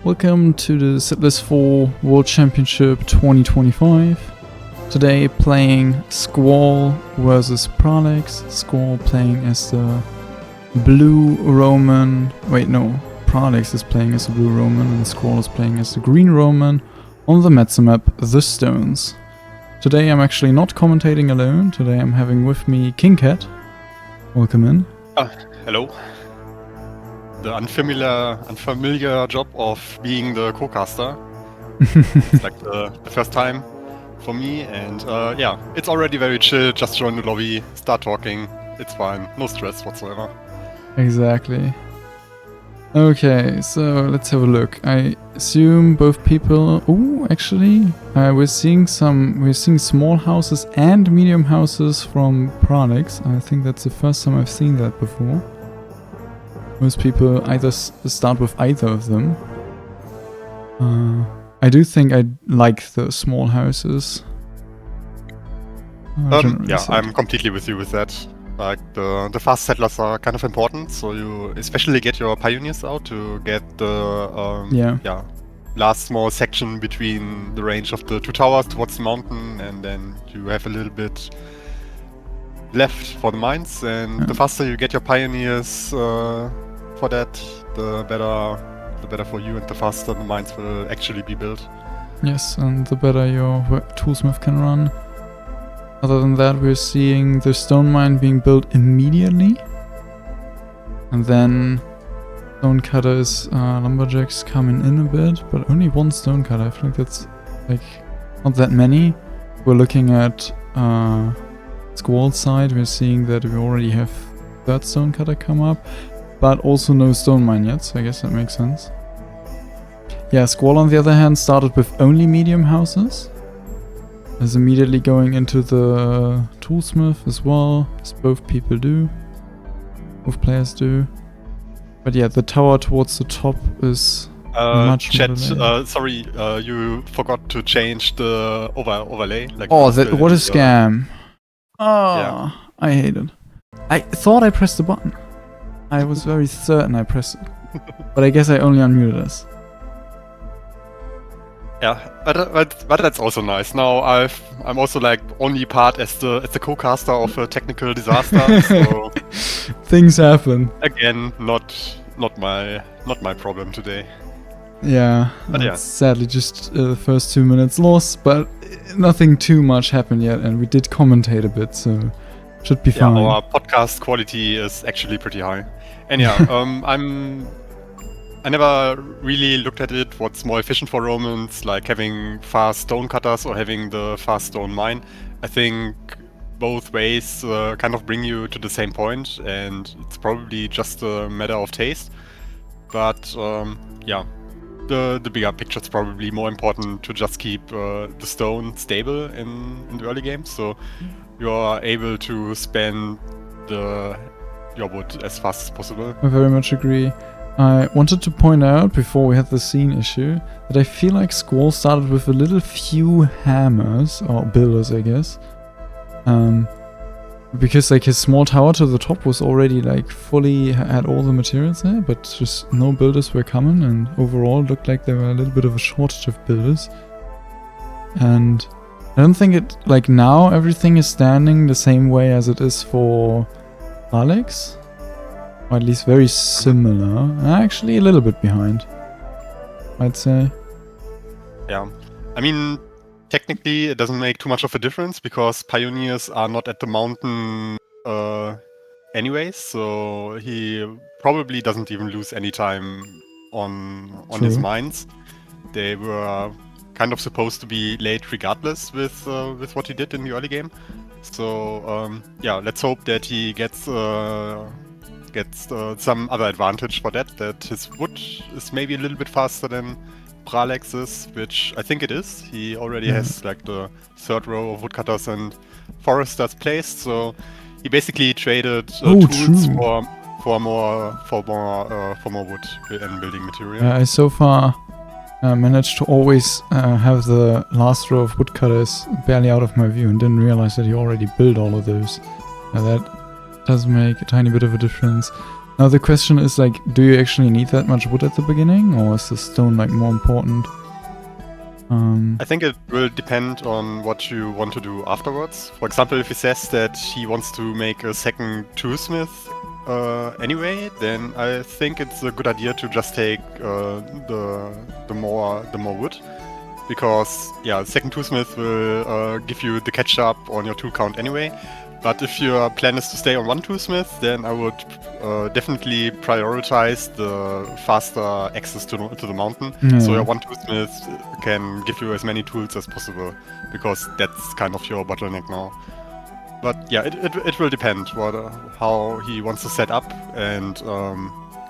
Welcome to the Setlist 4 World Championship 2025. Today playing Squall versus Pralex. Squall playing as the blue Roman. Wait, no. Pralex is playing as the blue Roman and Squall is playing as the green Roman on the Metza map, The Stones. Today I'm actually not commentating alone. Today I'm having with me King Cat. Welcome in. Hello. The unfamiliar job of being the co-caster. It's like the first time for me, and yeah, it's already very chill. Just join the lobby, start talking. It's fine, no stress whatsoever. Exactly. Okay, so let's have a look. I assume both people. Oh, actually, we're seeing small houses and medium houses from Pralex. I think that's the first time I've seen that before. Most people either start with either of them. I do think I like the small houses. Yeah, I'm completely with you with that. Like the fast settlers are kind of important, so you especially get your pioneers out to get the last small section between the range of the two towers towards the mountain, and then you have a little bit left for the mines. And the faster you get your pioneers for that, the better for you, and the faster the mines will actually be built. Yes, and the better your toolsmith can run. Other than that, we're seeing the stone mine being built immediately. And then stonecutters, lumberjacks coming in a bit, but only one stonecutter. I think that's like not that many. We're looking at Squall's side. We're seeing that we already have third stonecutter come up, but also no stone mine yet, so I guess that makes sense. Yeah, Squall on the other hand started with only medium houses. Is immediately going into the toolsmith as well, as both people do. Both players do. But yeah, the tower towards the top is much chat, more sorry, you forgot to change the overlay. Like what a scam. Oh, yeah. I hate it. I thought I pressed the button. I was very certain I pressed it. But I guess I only unmuted us. Yeah, but that's also nice. Now I'm also like only part as the co-caster of a technical disaster. So things happen. Again, not my problem today. Yeah, but yeah, sadly just the first 2 minutes lost, but nothing too much happened yet, and we did commentate a bit, so should be fine. Our podcast quality is actually pretty high. And yeah, I never really looked at it what's more efficient for Romans, like having fast stone cutters or having the fast stone mine. I think both ways kind of bring you to the same point, and it's probably just a matter of taste. But yeah, the bigger picture is probably more important to just keep the stone stable in the early game, so you're able to spend your wood as fast as possible. I very much agree. I wanted to point out, before we had the scene issue, that I feel like Squall started with a little few hammers, or builders I guess. Because like his small tower to the top was already like fully had all the materials there, but just no builders were coming, and overall it looked like there were a little bit of a shortage of builders. And I don't think it, like now everything is standing the same way as it is for Pralex. Or at least very similar. Actually a little bit behind, I'd say. Yeah. I mean, technically it doesn't make too much of a difference because pioneers are not at the mountain anyways, so he probably doesn't even lose any time on his mines. They were kind of supposed to be late regardless with what he did in the early game. So yeah, let's hope that he gets some other advantage for that his wood is maybe a little bit faster than Pralex's, which I think it is. He already has like the third row of woodcutters and foresters placed, so he basically traded tools for more wood and building material. I so far managed to always have the last row of woodcutters barely out of my view, and didn't realize that he already built all of those. That does make a tiny bit of a difference. Now the question is like, do you actually need that much wood at the beginning, or is the stone like more important? I think it will depend on what you want to do afterwards. For example, if he says that he wants to make a second toolsmith anyway, then I think it's a good idea to just take the more wood, because yeah, second toolsmith will give you the catch up on your tool count anyway. But if your plan is to stay on one toolsmith, then I would definitely prioritize the faster access to the mountain. Yeah. So your one toolsmith can give you as many tools as possible, because that's kind of your bottleneck now. But yeah, it will depend how he wants to set up, and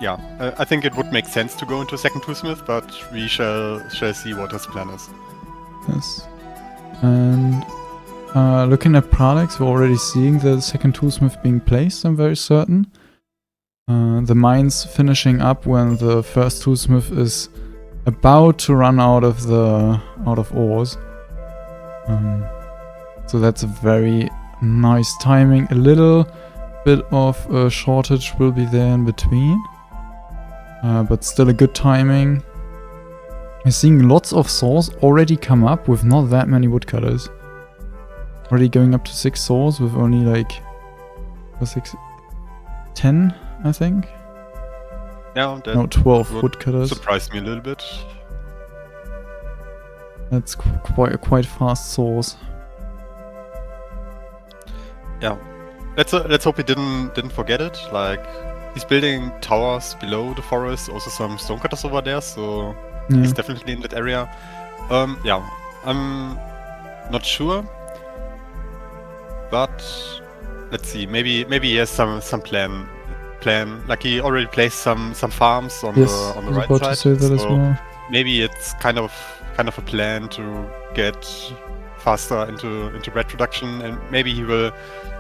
yeah, I think it would make sense to go into a second toolsmith, but we shall see what his plan is. Yes. And looking at Pralex, we're already seeing the second toolsmith being placed, I'm very certain. The mine's finishing up when the first toolsmith is about to run out of ores. So that's a very nice timing. A little bit of a shortage will be there in between, but still a good timing. We're seeing lots of saws already come up with not that many woodcutters. Already going up to 6 saws with only like 10, I think. Yeah, that no, 12 woodcutters. Surprised me a little bit. That's quite fast saws. Yeah, let's hope he didn't forget it. Like, he's building towers below the forest, also some stonecutters over there, so Yeah. he's definitely in that area. Yeah, I'm not sure. But let's see. Maybe he has some plan. Like, he already placed some farms on Yes, the I was right about side. to say that as so well. maybe it's kind of a plan to get faster into bread production, and maybe he will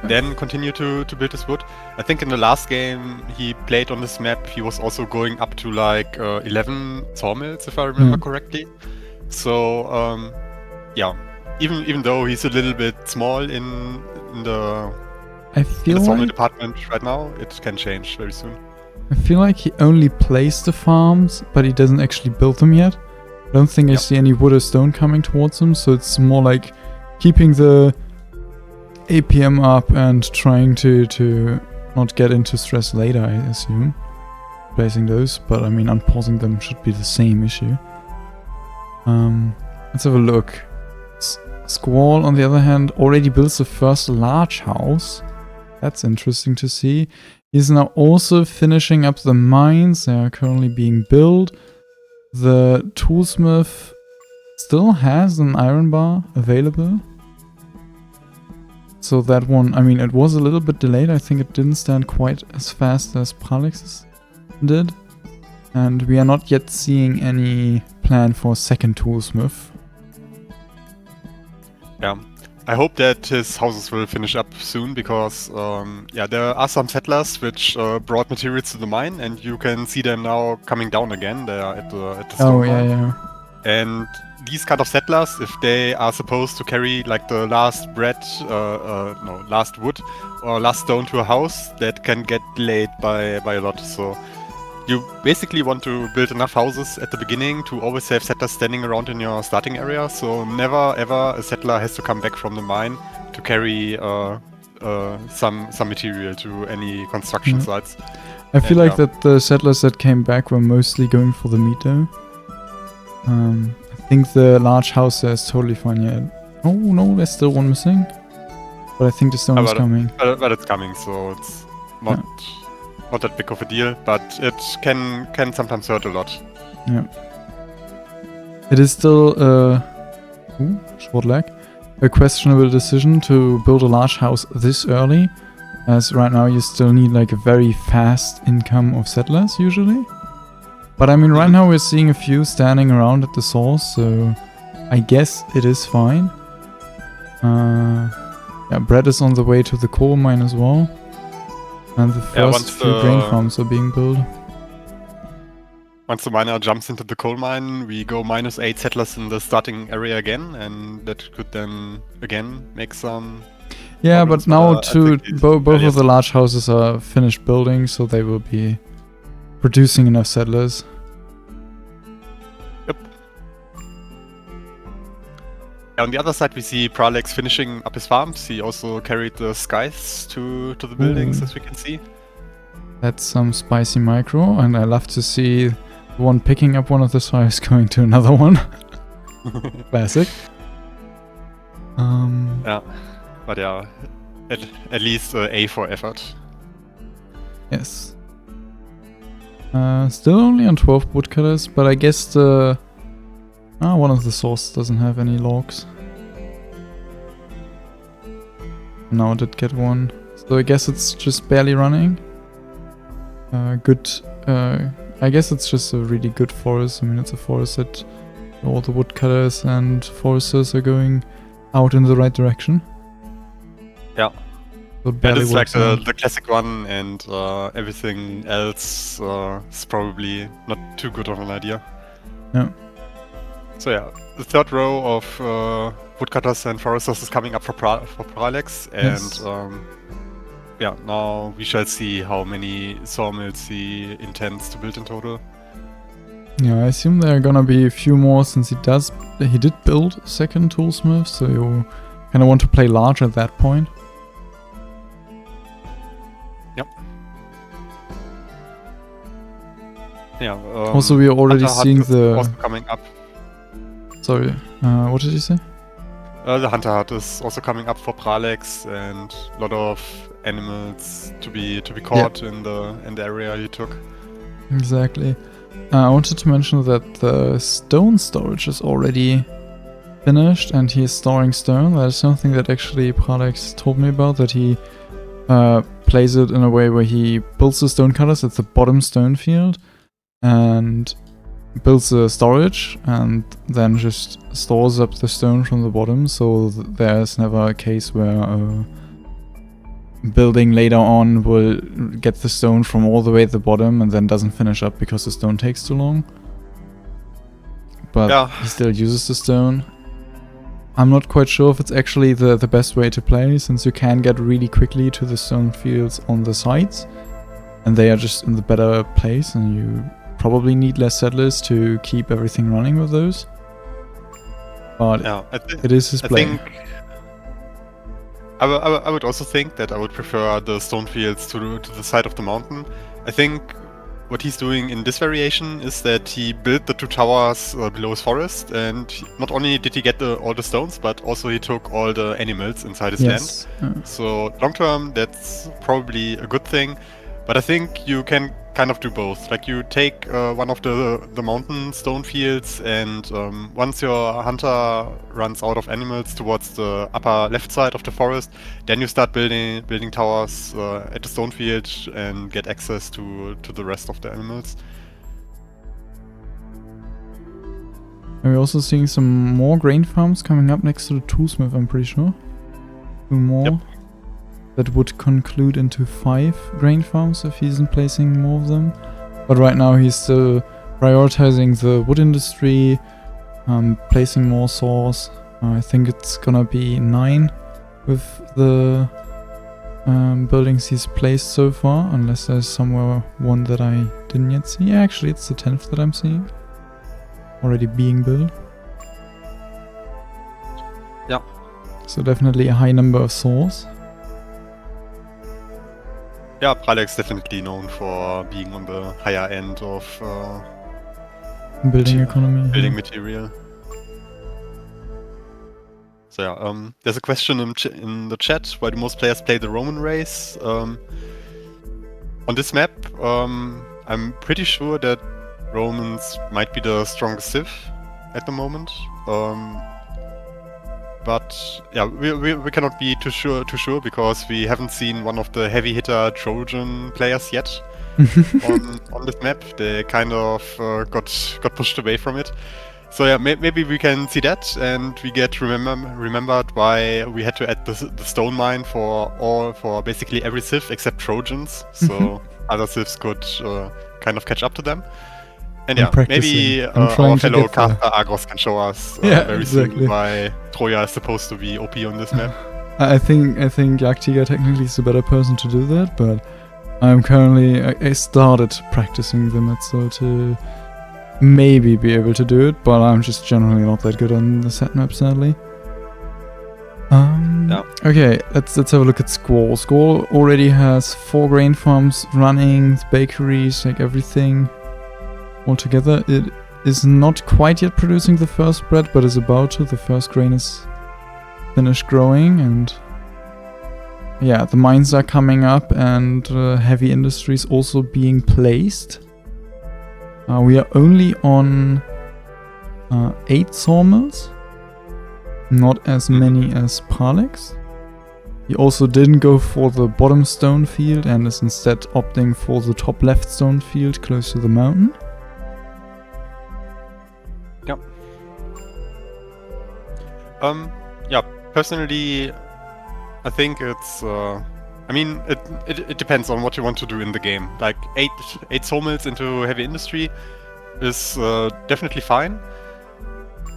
then continue to build his wood. I think in the last game he played on this map, he was also going up to like 11 sawmills, if I remember correctly. So yeah, even though he's a little bit small in the sawmill department right now, it can change very soon. I feel like he only placed the farms, but he doesn't actually build them yet. I don't think I see any wood or stone coming towards him, so it's more like keeping the APM up and trying to not get into stress later, I assume. Placing those, but I mean, unpausing them should be the same issue. Let's have a look. Squall, on the other hand, already builds the first large house. That's interesting to see. He's now also finishing up the mines. They are currently being built. The toolsmith still has an iron bar available. So that one, I mean, it was a little bit delayed. I think it didn't stand quite as fast as Pralex's did. And we are not yet seeing any plan for a second toolsmith. Yeah, I hope that his houses will finish up soon, because yeah, there are some settlers which brought materials to the mine, and you can see them now coming down again. They are at the stone wall. Yeah. And these kind of settlers, if they are supposed to carry like the last last wood or last stone to a house, that can get delayed by a lot. So you basically want to build enough houses at the beginning to always have settlers standing around in your starting area, so never ever a settler has to come back from the mine to carry some material to any construction sites. I feel like that the settlers that came back were mostly going for the meat though. I think the large house there is totally fine yet. Oh no, there's still one missing. But I think the stone is coming. But it's coming, so it's not that big of a deal, but it can sometimes hurt a lot. Yeah. It is still short lag. A questionable decision to build a large house this early, as right now you still need like a very fast income of settlers usually. But I mean, right now we're seeing a few standing around at the source, so I guess it is fine. Yeah, bread is on the way to the coal mine as well. And the first few grain farms are being built. Once the miner jumps into the coal mine, we go -8 settlers in the starting area again, and that could then again make some Yeah, problems, but now I think he's both early of the as- large houses are finished building, so they will be producing enough settlers. Yep. On the other side, we see Pralex finishing up his farms. He also carried the skies to the buildings, Ooh. as we can see. That's some spicy micro, and I love to see the one picking up one of the skies going to another one. Classic. Yeah, but yeah, at least A for effort. Yes. Still only on 12 woodcutters, but I guess the one of the source doesn't have any logs. Now I did get one, so I guess it's just barely running. Good. I guess it's just a really good forest. I mean, it's a forest that all the woodcutters and foresters are going out in the right direction. Yeah. So it That barely is like works out. the classic one, and everything else is probably not too good of an idea. Yeah. So yeah, the third row of woodcutters and foresters is coming up for Pralex, and Yes. yeah, now we shall see how many sawmills he intends to build in total. Yeah, I assume there are gonna be a few more since he did build a second toolsmith, so you kind of want to play large at that point. Yep. Yeah. Also, we are already Hunter Hut seeing is the. also coming up. Sorry, what did you say? The Hunter Hut is also coming up for Pralex, and a lot of animals to be caught in the area he took. Exactly. I wanted to mention that the stone storage is already finished, and he is storing stone. That is something that actually Pralex told me about, that he plays it in a way where he builds the stone cutters at the bottom stone field and builds the storage and then just stores up the stone from the bottom, so there's never a case where a building later on will get the stone from all the way at the bottom and then doesn't finish up because the stone takes too long. But Yeah. he still uses the stone. I'm not quite sure if it's actually the best way to play, since you can get really quickly to the stone fields on the sides and they are just in the better place, and you probably need less settlers to keep everything running with those. But Yeah, it is his I play. think I would also think that I would prefer the stone fields to the side of the mountain. I think what he's doing in this variation is that he built the two towers below his forest, and not only did he get all the stones, but also he took all the animals inside his Yes. land. So long term, that's probably a good thing. But I think you can kind of do both. Like, you take one of the mountain stone fields, and once your hunter runs out of animals towards the upper left side of the forest, then you start building towers at the stone field and get access to the rest of the animals. And we're also seeing some more grain farms coming up next to the toolsmith, I'm pretty sure. 2 more. Yep. That would conclude into 5 grain farms if he isn't placing more of them. But right now he's still prioritizing the wood industry, placing more saws. I think it's gonna be 9 with the buildings he's placed so far, unless there's somewhere one that I didn't yet see. Yeah, actually it's the 10th that I'm seeing. Already being built. Yeah. So definitely a high number of saws. Yeah, Pralex definitely known for being on the higher end of Building economy. building material. So yeah, there's a question in the chat: why do most players play the Roman race? On this map, I'm pretty sure that Romans might be the strongest civ at the moment. But yeah, we cannot be too sure because we haven't seen one of the heavy hitter Trojan players yet on this map. They kind of got pushed away from it. So yeah, maybe we can see that, and we get remembered why we had to add the stone mine for basically every civ except Trojans, so other civs could kind of catch up to them. And yeah, maybe our fellow caster Argos can show us very soon why Troja is supposed to be OP on this map. I think Yaktiga technically is a better person to do that, but I started practicing the Metso to maybe be able to do it, but I'm just generally not that good on the set map, sadly. Okay, let's have a look at Squall. Squall already has 4 grain farms running, bakeries, like everything all together. It is not quite yet producing the first bread, but is about to. The first grain is finished growing, and yeah, the mines are coming up, and heavy industries also being placed. We are only on 8 sawmills, not as many as Pralex. He also didn't go for the bottom stone field and is instead opting for the top left stone field close to the mountain. Yep. Yeah, personally, I think it's, I mean, it depends on what you want to do in the game. Like, 8 sawmills into heavy industry is definitely fine.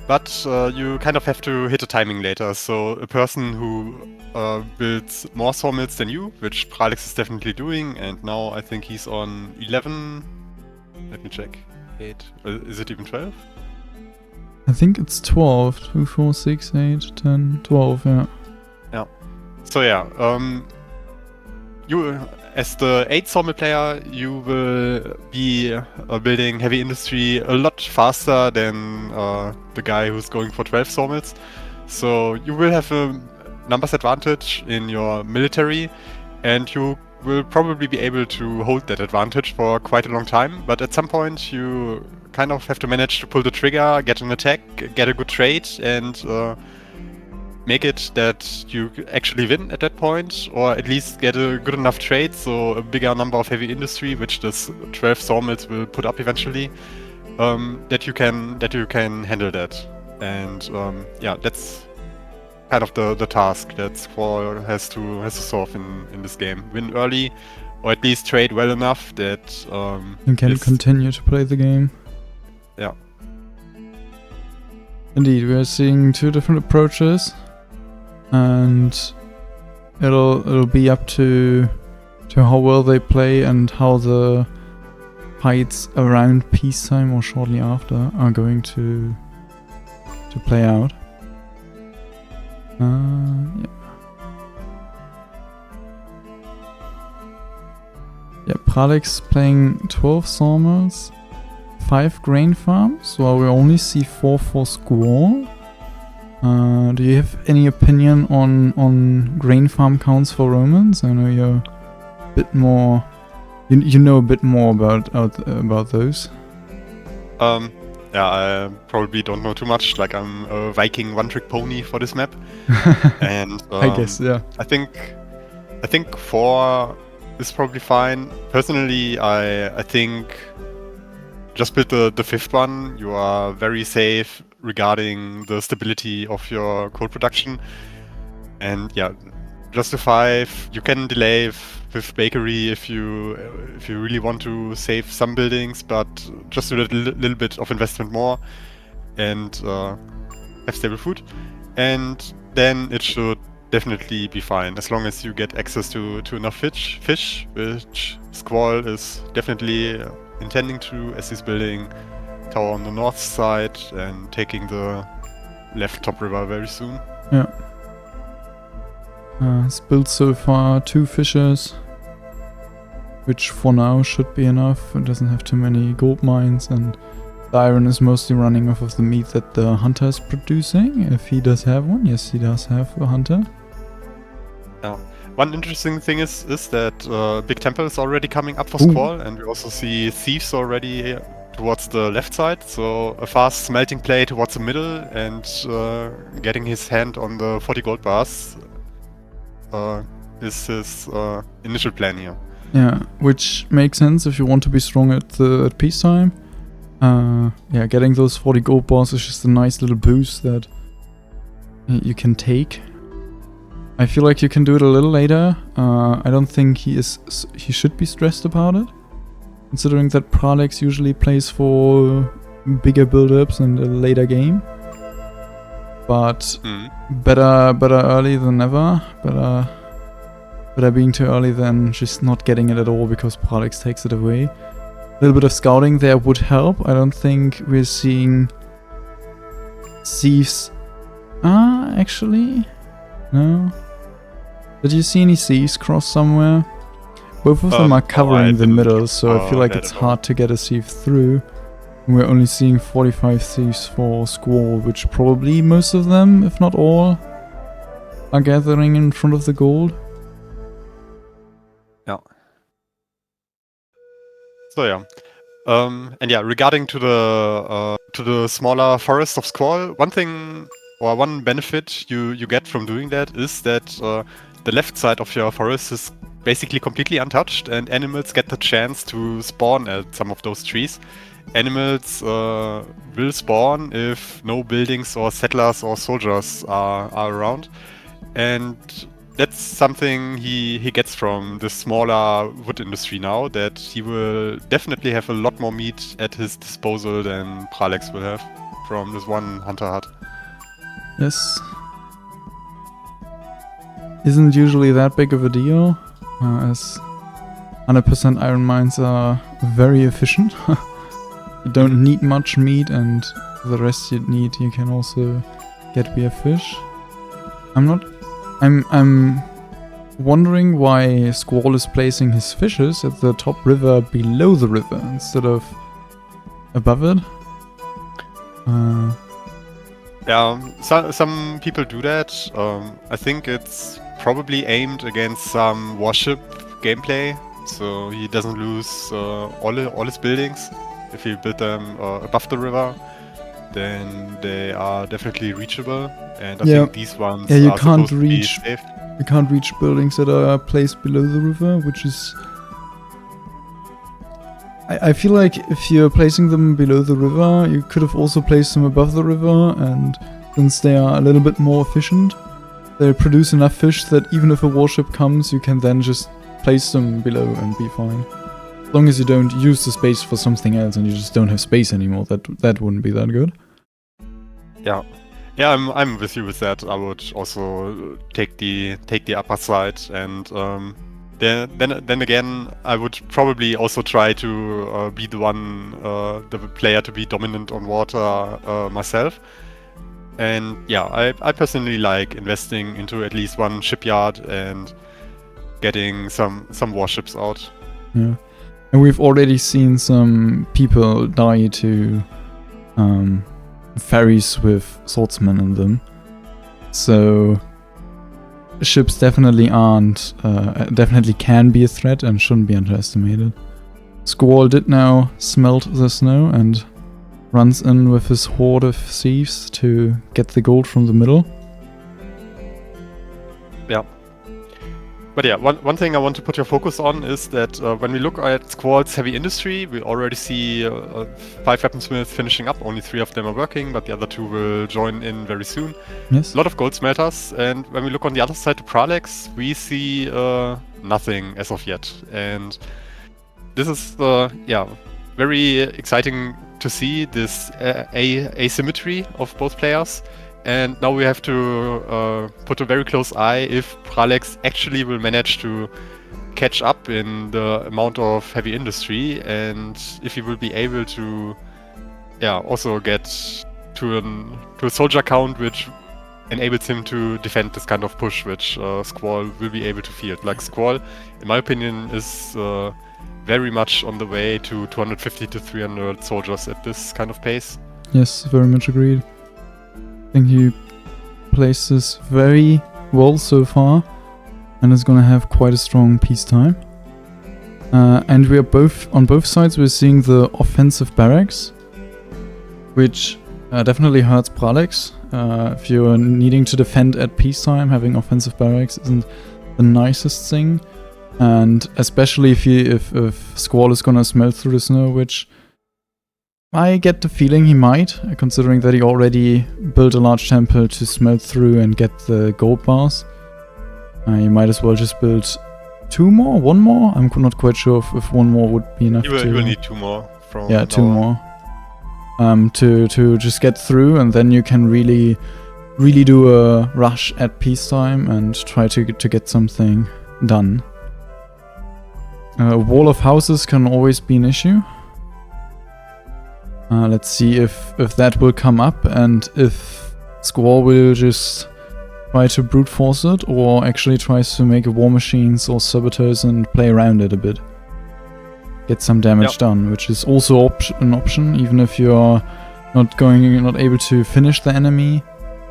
But you kind of have to hit a timing later. So a person who builds more sawmills than you, which Pralex is definitely doing, and now I think he's on 11. Let me check. 8. Is it even 12? I think it's 12. 2, 4, 6, 8, 10, 12, yeah. Yeah. So yeah, you, as the 8 sawmill player, you will be building heavy industry a lot faster than the guy who's going for 12 sawmills. So you will have a numbers advantage in your military, and you will probably be able to hold that advantage for quite a long time. But at some point, you kind of have to manage to pull the trigger, get an attack, get a good trade, and make it that you actually win at that point, or at least get a good enough trade, so a bigger number of heavy industry, which this 12 sawmills will put up eventually, that you can handle that. And yeah, that's kind of the task that Squall has to solve in this game. Win early, or at least trade well enough that you can continue to play the game. Yeah. Indeed, we are seeing 2 different approaches. And it'll be up to how well they play and how the fights around peacetime or shortly after are going to play out. Yeah. Yeah, Pralex playing 12 sawmills, 5 grain farms, while we only see 4 for Squall. Do you have any opinion on grain farm counts for Romans? I know you're a bit more. You know a bit more about those. Yeah, I probably don't know too much. Like, I'm a Viking one-trick pony for this map, and I guess, yeah. I think 4 is probably fine. Personally, I think just build the 5th one. You are very safe regarding the stability of your coal production, and yeah, just the 5. You can delay with bakery if you really want to save some buildings, but just a little bit of investment more, and have stable food, and then it should definitely be fine as long as you get access to enough fish, which Squall is definitely intending to, as he's building tower on the north side and taking the left top river very soon. Yeah. It's built so far 2 fishers, which for now should be enough. It doesn't have too many gold mines, and the iron is mostly running off of the meat that the hunter is producing, if he does have one. Yes, he does have a hunter. Yeah. One interesting thing is that Big Temple is already coming up for Squall, and we also see thieves already towards the left side, so a fast smelting play towards the middle, and getting his hand on the 40 gold bars is his initial plan here. Yeah, which makes sense if you want to be strong at peacetime. Yeah, getting those 40 gold bars is just a nice little boost that you can take. I feel like you can do it a little later. I don't think he should be stressed about it, considering that Pralex usually plays for bigger build-ups and a later game. but better early than never. Better being too early than just not getting it at all because Pralex takes it away. A little bit of scouting there would help. I don't think we're seeing Thieves. Actually, no. Did you see any Thieves cross somewhere? Both of them are covering the middle, so I feel like it's hard to get a Thief through. And we're only seeing 45 Thieves for Squall, which probably most of them, if not all, are gathering in front of the gold. Yeah. So yeah. And yeah, regarding to the smaller forest of Squall, one thing or one benefit you get from doing that is that the left side of your forest is basically completely untouched, and animals get the chance to spawn at some of those trees. Animals will spawn if no buildings or settlers or soldiers are around, and that's something he gets from the smaller wood industry now, that he will definitely have a lot more meat at his disposal than Pralex will have from this one hunter hut. Yes. Isn't usually that big of a deal, as 100% iron mines are very efficient. You don't need much meat, and the rest you need you can also get via fish. I'm wondering why Squall is placing his fishes at the top river below the river instead of above it. Yeah, some people do that. I think it's probably aimed against some warship gameplay, so he doesn't lose all his buildings. If you build them above the river, then they are definitely reachable, and I think these ones you are can't supposed to be saved. You can't reach buildings that are placed below the river, which is... I feel like if you're placing them below the river, you could have also placed them above the river, and since they are a little bit more efficient, they produce enough fish that even if a warship comes, you can then just place them below and be fine. As long as you don't use the space for something else and you just don't have space anymore, that wouldn't be that good. Yeah. Yeah, I'm with you with that. I would also take the upper side, and then again, I would probably also try to be the player to be dominant on water myself. And yeah, I personally like investing into at least one shipyard and getting some warships out. Yeah, and we've already seen some people die to ferries with swordsmen in them, so ships definitely definitely can be a threat and shouldn't be underestimated. Squall did now smelt the snow and runs in with his horde of thieves to get the gold from the middle. Yeah. But yeah, one thing I want to put your focus on is that when we look at Squall's heavy industry, we already see 5 weaponsmiths finishing up. Only 3 of them are working, but the other 2 will join in very soon. Yes. A lot of gold smelters, and when we look on the other side to Pralex, we see nothing as of yet. And this is very exciting to see this asymmetry of both players. And now we have to put a very close eye if Pralex actually will manage to catch up in the amount of heavy industry, and if he will be able to also get to a soldier count which enables him to defend this kind of push which Squall will be able to field. Like, Squall, in my opinion, is very much on the way to 250 to 300 soldiers at this kind of pace. Yes, very much agreed. I think he plays this very well so far, and is going to have quite a strong peacetime. And we are on both sides, we're seeing the offensive barracks, which definitely hurts Pralex. If you're needing to defend at peacetime, having offensive barracks isn't the nicest thing. And especially if Squall is going to smelt through the snow, which I get the feeling he might, considering that he already built a large temple to smelt through and get the gold bars. You might as well just build 2 more, 1 more? I'm not quite sure if 1 more would be enough. You will need 2 more. From 2 more. To just get through, and then you can really really do a rush at peacetime and try to get something done. Wall of houses can always be an issue. Let's see if that will come up and if Squall will just try to brute force it or actually tries to make a war machines or saboteurs and play around it a bit. Get some damage done, which is also an option, even if you're not able to finish the enemy.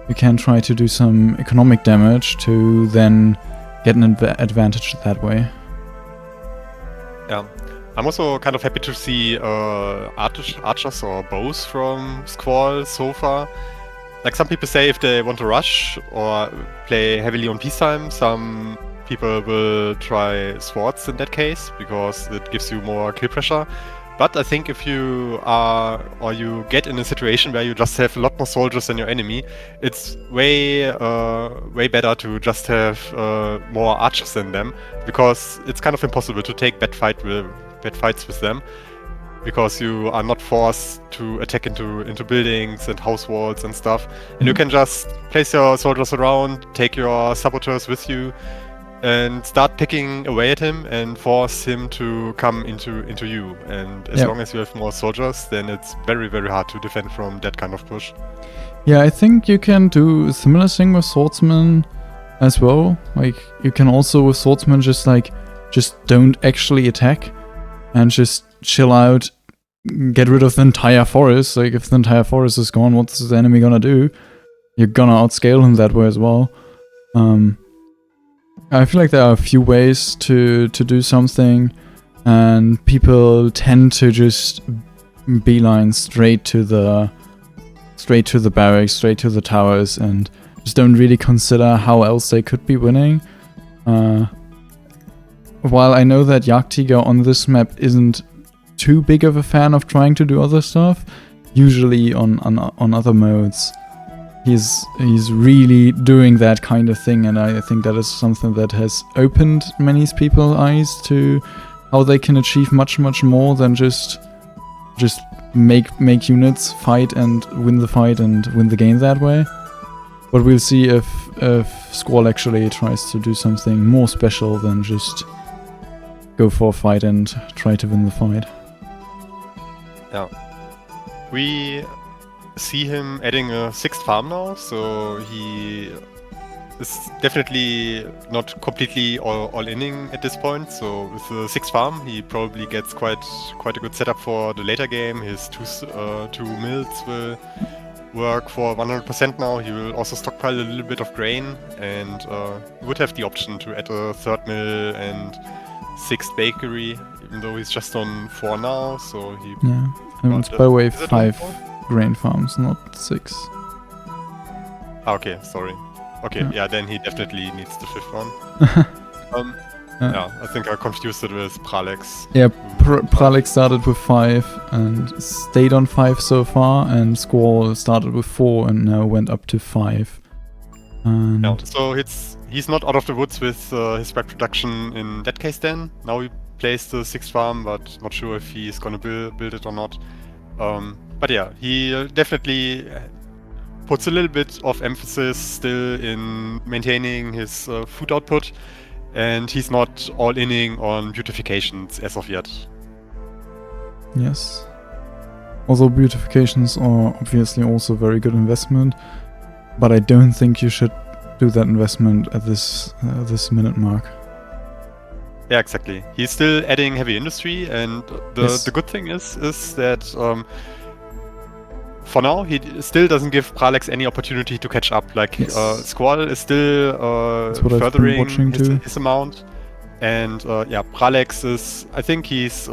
You can try to do some economic damage to then get an advantage that way. Yeah, I'm also kind of happy to see archers or bows from Squall so far. Like some people say if they want to rush or play heavily on peacetime, some people will try swords in that case because it gives you more kill pressure. But I think if you are, or you get in a situation where you just have a lot more soldiers than your enemy, it's way better to just have more archers than them, because it's kind of impossible to take bad fights with them, because you are not forced to attack into buildings and house walls and stuff, and you can just place your soldiers around, take your saboteurs with you, and start picking away at him and force him to come into you. And as long as you have more soldiers, then it's very, very hard to defend from that kind of push. Yeah, I think you can do a similar thing with swordsmen as well. Like, you can also with swordsmen just don't actually attack and just chill out, get rid of the entire forest. Like, if the entire forest is gone, what's the enemy gonna do? You're gonna outscale him that way as well. I feel like there are a few ways to do something, and people tend to just beeline straight to the barracks, straight to the towers, and just don't really consider how else they could be winning. While I know that Jagdtiger on this map isn't too big of a fan of trying to do other stuff, usually on other modes he's really doing that kind of thing, and I think that is something that has opened many people's eyes to how they can achieve much more than just make units fight and win the fight and win the game that way. But we'll see if Squall actually tries to do something more special than just go for a fight and try to win the fight. Yeah. We see him adding a 6th farm now, so he is definitely not completely all-inning at this point. So with the 6th farm, he probably gets quite a good setup for the later game. His two mills will work for 100% now. He will also stockpile a little bit of grain, and he would have the option to add a 3rd mill and 6th bakery, even though he's just on 4 now. So he it's by the way 5 grain farms, not 6. Okay, sorry. Okay, yeah, then he definitely needs the 5th one. Yeah, I think I confused it with Pralex. Yeah, Pralex started with 5 and stayed on 5 so far, and Squall started with 4 and now went up to 5. Yeah, so he's not out of the woods with his back production in that case then. Now he plays the 6th farm, but not sure if he's gonna build it or not. But yeah, he definitely puts a little bit of emphasis still in maintaining his food output, and he's not all-inning on beautifications as of yet. Yes. Although beautifications are obviously also a very good investment, but I don't think you should do that investment at this minute mark. Yeah, exactly. He's still adding heavy industry, and the good thing is that for now he still doesn't give Pralex any opportunity to catch up. Like Squall is still furthering his amount, and yeah, Pralex is, I think he's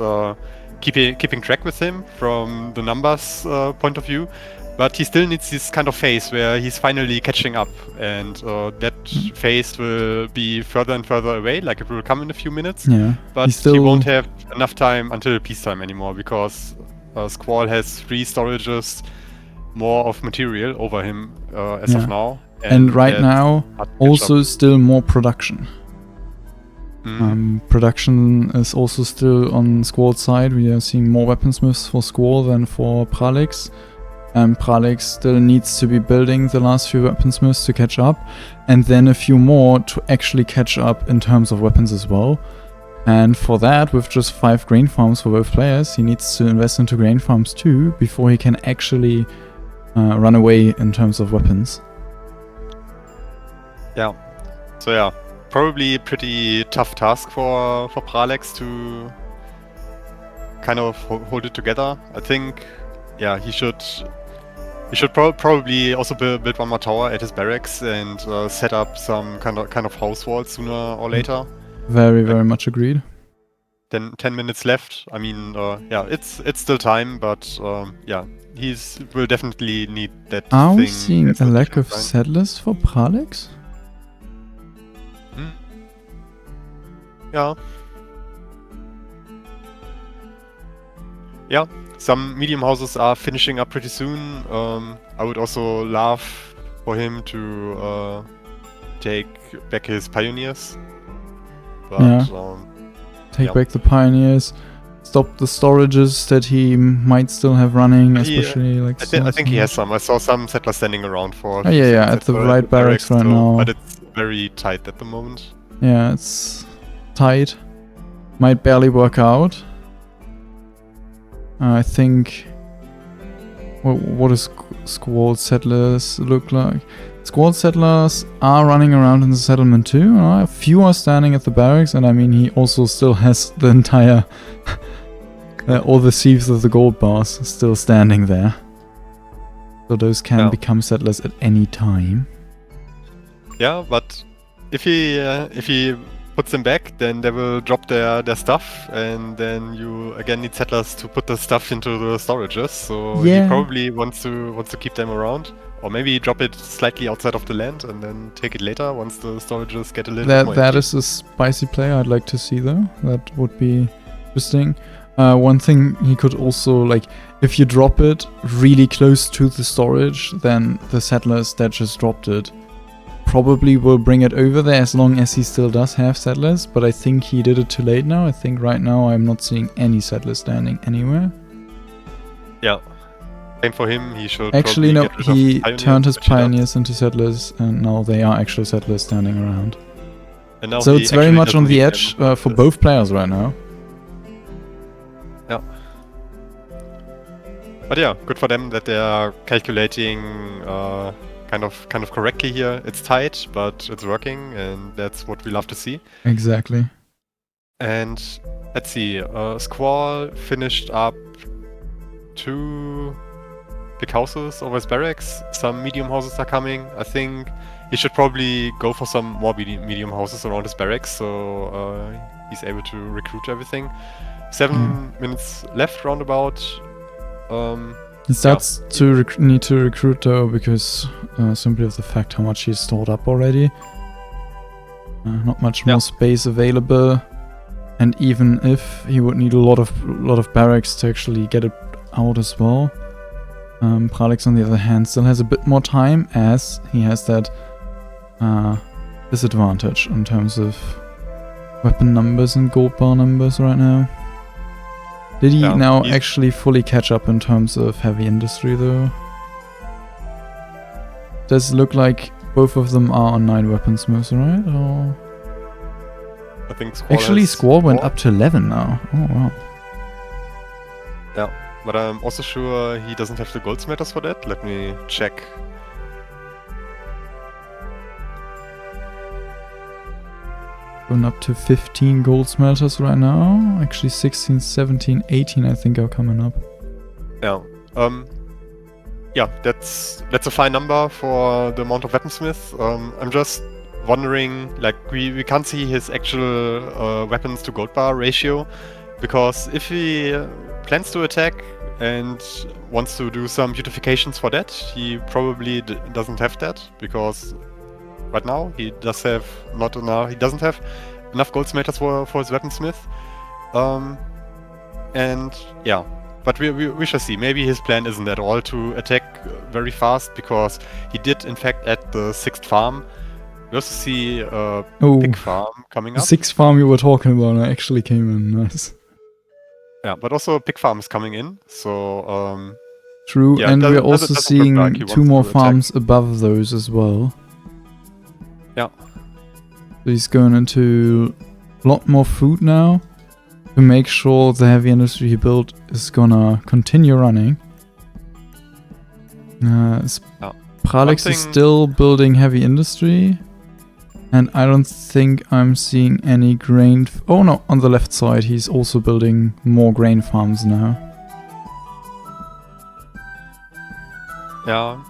keeping track with him from the numbers point of view, but he still needs this kind of phase where he's finally catching up, and that phase will be further and further away. Like, it will come in a few minutes, but he won't have enough time until peacetime anymore, because Squall has 3 storages more of material over him as of now. And right now, also still more production. Production is also still on Squall's side. We are seeing more weaponsmiths for Squall than for Pralex. Pralex still needs to be building the last few weaponsmiths to catch up, and then a few more to actually catch up in terms of weapons as well. And for that, with just 5 grain farms for both players, he needs to invest into grain farms too before he can actually run away in terms of weapons. Yeah. So yeah, probably a pretty tough task for Pralex to kind of hold it together. I think, yeah, he should probably also build one more tower at his barracks and set up some kind of house walls sooner or later. Very much agreed. Then 10 minutes left. I mean, yeah, it's still time, but yeah, will definitely need that. Are we seeing a lack of settlers for Pralex? Yeah. Yeah, some medium houses are finishing up pretty soon. I would also love for him to take back his pioneers. But, yeah. Take back the pioneers. Stop the storages that he might still have running, especially like. I think he has some. I saw some settlers standing around for. Oh yeah, at the right barracks right now. But it's very tight at the moment. Yeah, it's tight. Might barely work out. I think. What does Squall settlers look like? Squall settlers are running around in the settlement too. A few are standing at the barracks, and I mean he also still has the entire all the sheaves of the gold bars still standing there. So those can become settlers at any time. Yeah, but if he puts them back, then they will drop their stuff, and then you again need settlers to put the stuff into the storages. So he probably wants to keep them around. Or maybe drop it slightly outside of the land and then take it later once the storages get a little bit more That empty. is a spicy play I'd like to see though. That would be interesting. One thing he could also, like, if you drop it really close to the storage, then the settlers that just dropped it probably will bring it over there as long as he still does have settlers. But I think he did it too late now. I think right now I'm not seeing any settlers standing anywhere. Yeah. Same for him, he should actually no, he turned his pioneers into settlers, and now they are actual settlers standing around. And now so it's very much on the edge for both players right now. Yeah. But yeah, good for them that they are calculating kind of correctly here. It's tight, but it's working, and that's what we love to see. Exactly. And let's see, Squall finished up 2 big houses over his barracks. Some medium houses are coming. I think he should probably go for some more medium houses around his barracks, so he's able to recruit everything. 7 minutes left roundabout. He starts to need to recruit though, because simply of the fact how much he's stored up already. Not much more space available, and even if he would need a lot of barracks to actually get it out as well. Pralex, on the other hand, still has a bit more time, as he has that disadvantage in terms of weapon numbers and gold bar numbers right now. Did he now actually fully catch up in terms of heavy industry though? Does it look like both of them are on 9 weaponsmiths, right? Or I think Squall actually Squall went up to 11 now. Oh wow. Yeah. But I'm also sure he doesn't have the goldsmiths for that. Let me check. Going up to 15 gold smelters right now. Actually 16, 17, 18 I think are coming up. Yeah. Yeah, that's a fine number for the amount of weaponsmiths. I'm just wondering, like, we can't see his actual weapons to gold bar ratio, because if he plans to attack and wants to do some beautifications for that, he probably doesn't have that, because right now he doesn't have enough goldsmiths for his weaponsmith. And yeah, but we shall see. Maybe his plan isn't at all to attack very fast, because he did in fact at the 6th farm. We also see a pig farm coming up. The 6th farm you were talking about actually came in, nice. Yeah, but also a pig farm is coming in, so True, Yeah, and we're doesn't also look seeing like he 2 wants more to attack. farms above those as well. Yeah. So he's going into a lot more food now to make sure the heavy industry he built is gonna continue running. Pralex is still building heavy industry, and I don't think I'm seeing any grain. Oh no, on the left side he's also building more grain farms now. Yeah,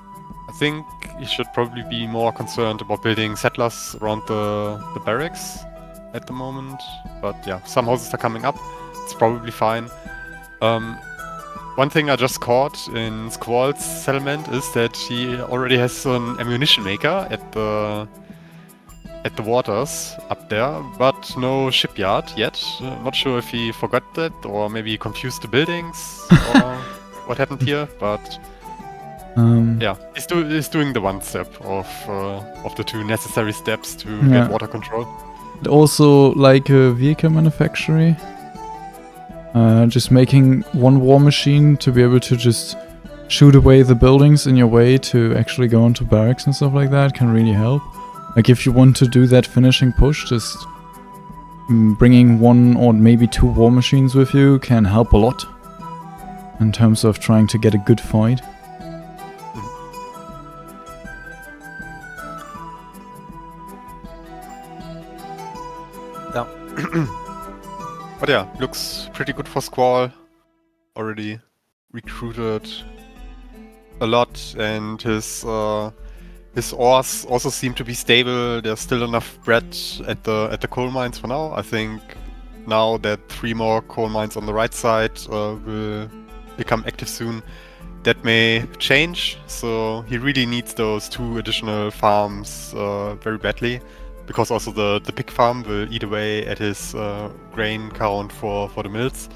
I think he should probably be more concerned about building settlers around the barracks at the moment. But yeah, some houses are coming up. It's probably fine. One thing I just caught in Squall's settlement is that he already has an ammunition maker at the waters up there, but no shipyard yet. Not sure if he forgot that or maybe he confused the buildings or what happened here, but yeah, he's doing the one step of the 2 necessary steps to get water control. And also, like a vehicle manufacturer, just making 1 war machine to be able to just shoot away the buildings in your way to actually go into barracks and stuff like that can really help. Like if you want to do that finishing push, just bringing 1 or maybe 2 war machines with you can help a lot in terms of trying to get a good fight. Yeah. But yeah, looks pretty good for Squall. Already recruited a lot, and his ores also seem to be stable. There's still enough bread at the coal mines for now. I think now that 3 more coal mines on the right side will become active soon, that may change. So he really needs those 2 additional farms very badly, because also the pig farm will eat away at his grain count for the mills.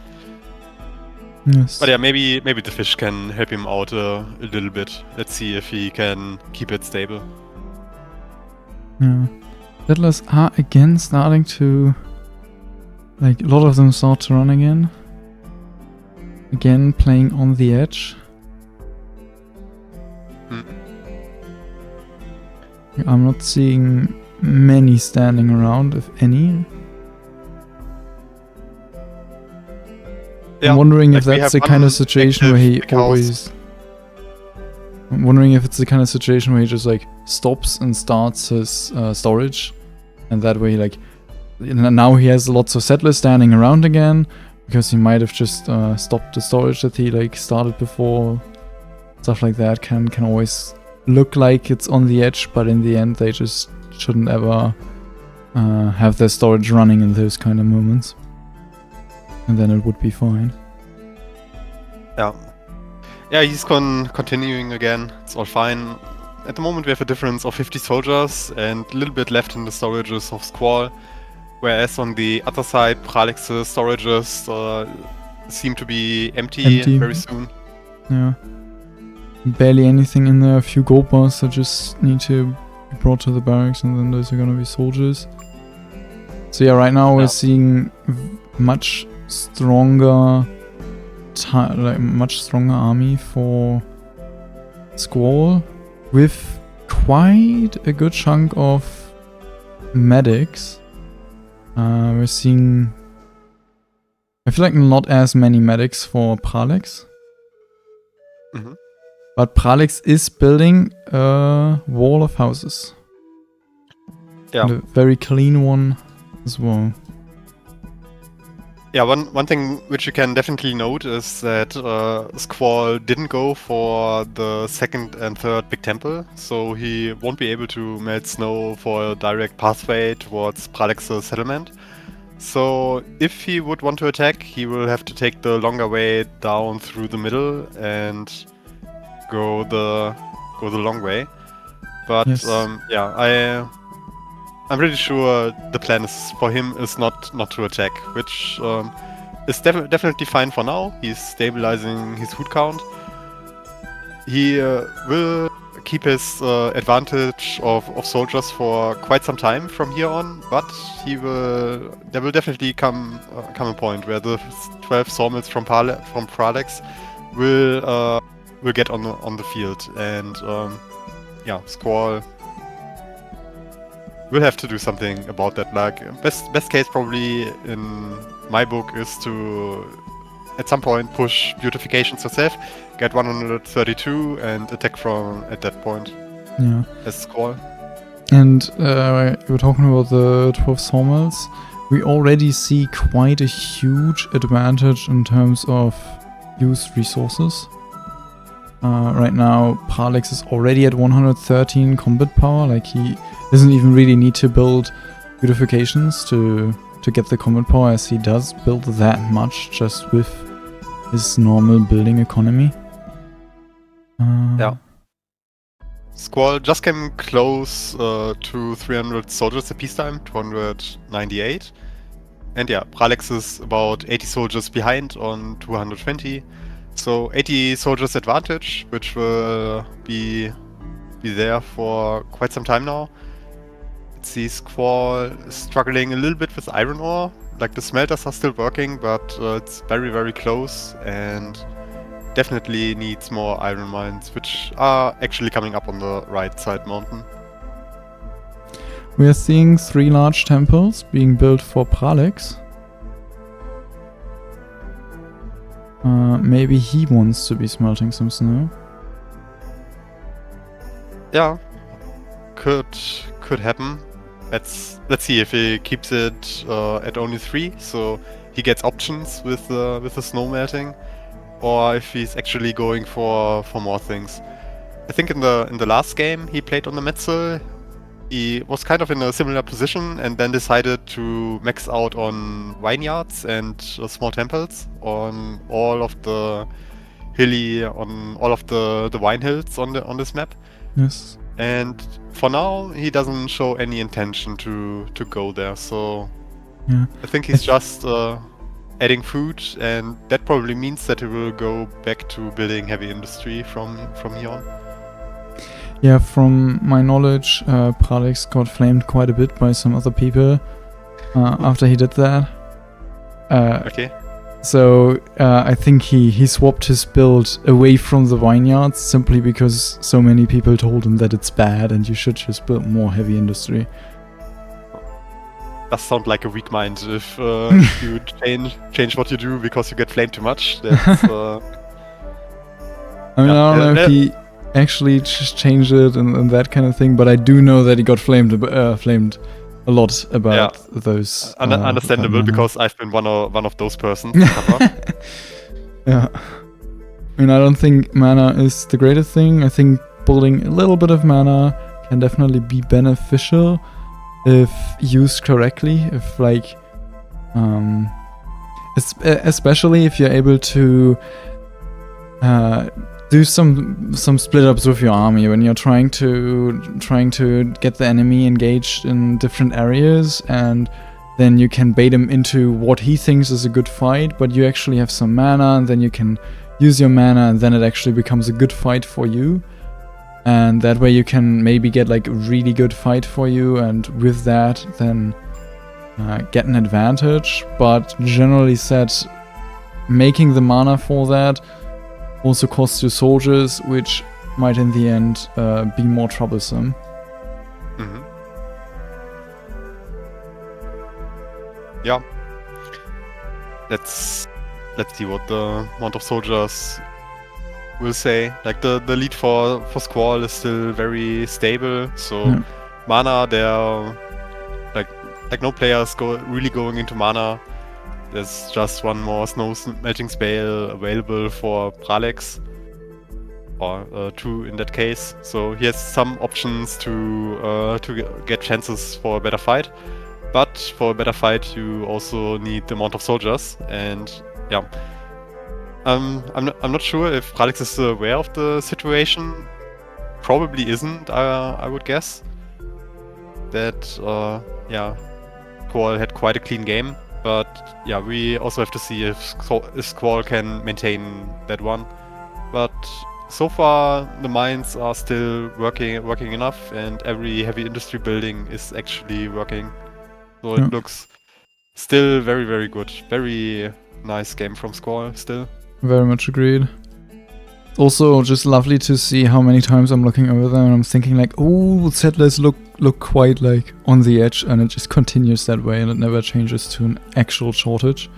Yes. But yeah, maybe the fish can help him out a little bit. Let's see if he can keep it stable. Yeah. Settlers are again starting to... Like, a lot of them start to run again. Again, playing on the edge. I'm not seeing many standing around, if any. Yeah, I'm wondering like if that's the kind of situation where he always... I'm wondering if it's the kind of situation where he just like stops and starts his storage, and that way like now he has lots of settlers standing around again, because he might have just stopped the storage that he like started before. Stuff like that can always look like it's on the edge, but in the end they just shouldn't ever have their storage running in those kind of moments, and then it would be fine. Yeah, he's continuing again. It's all fine. At the moment we have a difference of 50 soldiers and a little bit left in the storages of Squall, whereas on the other side Pralex's storages seem to be empty very soon. Yeah. Barely anything in there. A few gold bars that just need to be brought to the barracks, and then those are gonna be soldiers. So yeah, right now we're seeing much stronger army for Squall, with quite a good chunk of medics. We're seeing, I feel like not as many medics for Pralex. But Pralex is building a wall of houses. Yeah. And a very clean one as well. Yeah, one thing which you can definitely note is that Squall didn't go for the 2nd and 3rd big temple, so he won't be able to melt snow for a direct pathway towards Pralex's settlement. So if he would want to attack, he will have to take the longer way down through the middle and go the long way. But yeah, I'm pretty sure the plan is for him is not to attack, which is definitely fine for now. He's stabilizing his food count. He will keep his advantage of soldiers for quite some time from here on, but there will definitely come a point where the 12 sawmills from Pralex will will get on the field, and yeah, Squall will have to do something about that. Like best case probably in my book is to at some point push beautifications yourself, get 132 and attack from at that point. Yeah. As Squall. And you were talking about the 12 sawmills. We already see quite a huge advantage in terms of used resources. Right now, Pralex is already at 113 combat power. Like, he doesn't even really need to build beautifications to get the combat power, as he does build that much just with his normal building economy. Yeah. Squall just came close to 300 soldiers at peacetime, 298. And yeah, Pralex is about 80 soldiers behind on 220. So 80 soldiers advantage, which will be there for quite some time now. Let's see, Squall struggling a little bit with iron ore. Like, the smelters are still working, but it's very, very close, and definitely needs more iron mines, which are actually coming up on the right side mountain. We are seeing 3 large temples being built for Pralex. Maybe he wants to be smelting some snow. Yeah, could happen. Let's see if he keeps it at only 3, so he gets options with the snow melting, or if he's actually going for more things. I think in the last game he played on the Metzel, he was kind of in a similar position and then decided to max out on vineyards and small temples on all of the wine hills on this map. Yes. And for now, he doesn't show any intention to go there. So yeah, I think he's just adding food, and that probably means that he will go back to building heavy industry from here on. Yeah, from my knowledge, Pralex got flamed quite a bit by some other people after he did that. Okay. So I think he swapped his build away from the vineyards simply because so many people told him that it's bad and you should just build more heavy industry. Does sound like a weak mind if you change what you do because you get flamed too much. That's, I mean, I don't know if he actually just changed it and that kind of thing, but I do know that he got flamed a lot about those. Understandable, because I've been one of those persons. Yeah. I mean, I don't think mana is the greatest thing. I think building a little bit of mana can definitely be beneficial if used correctly. If, like, especially if you're able to do some split ups with your army when you're trying to get the enemy engaged in different areas, and then you can bait him into what he thinks is a good fight, but you actually have some mana, and then you can use your mana, and then it actually becomes a good fight for you. And that way you can maybe get like a really good fight for you, and with that then get an advantage. But generally said, making the mana for that also costs you soldiers, which might in the end be more troublesome. Mm-hmm. Yeah. Let's see what the amount of soldiers will say. Like, the lead for Squall is still very stable, so mana, they're like no players really going into mana. There's just one more snow melting spell available for Pralex, or 2 in that case. So he has some options to get chances for a better fight. But for a better fight, you also need the amount of soldiers, and yeah. I'm not sure if Pralex is aware of the situation. Probably isn't, I would guess. That Squall had quite a clean game. But yeah, we also have to see if Squall can maintain that one. But so far, the mines are still working enough, and every heavy industry building is actually working. So it looks still very, very good. Very nice game from Squall still. Very much agreed. also just lovely to see how many times I'm looking over there and I'm thinking like, oh, settlers look quite like on the edge, and it just continues that way and it never changes to an actual shortage.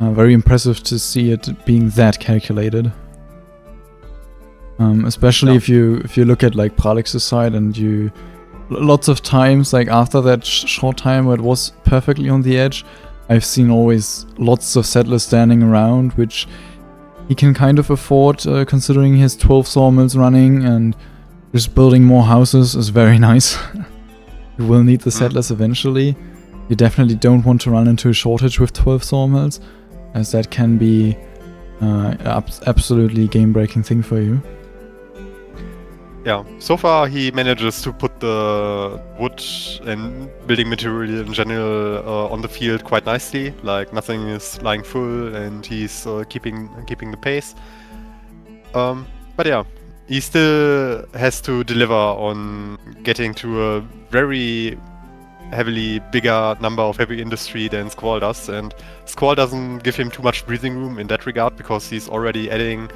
Very impressive to see it being that calculated. Especially if you look at like Pralex's side, and you lots of times like after that short time where it was perfectly on the edge, I've seen always lots of settlers standing around, which he can kind of afford considering his 12 sawmills running, and just building more houses is very nice. You will need the settlers eventually. You definitely don't want to run into a shortage with 12 sawmills, as that can be absolutely game-breaking thing for you. Yeah, so far he manages to put the wood and building material in general on the field quite nicely. Like nothing is lying full, and he's keeping the pace. But yeah, he still has to deliver on getting to a very heavily bigger number of heavy industry than Squall does, and Squall doesn't give him too much breathing room in that regard, because he's already adding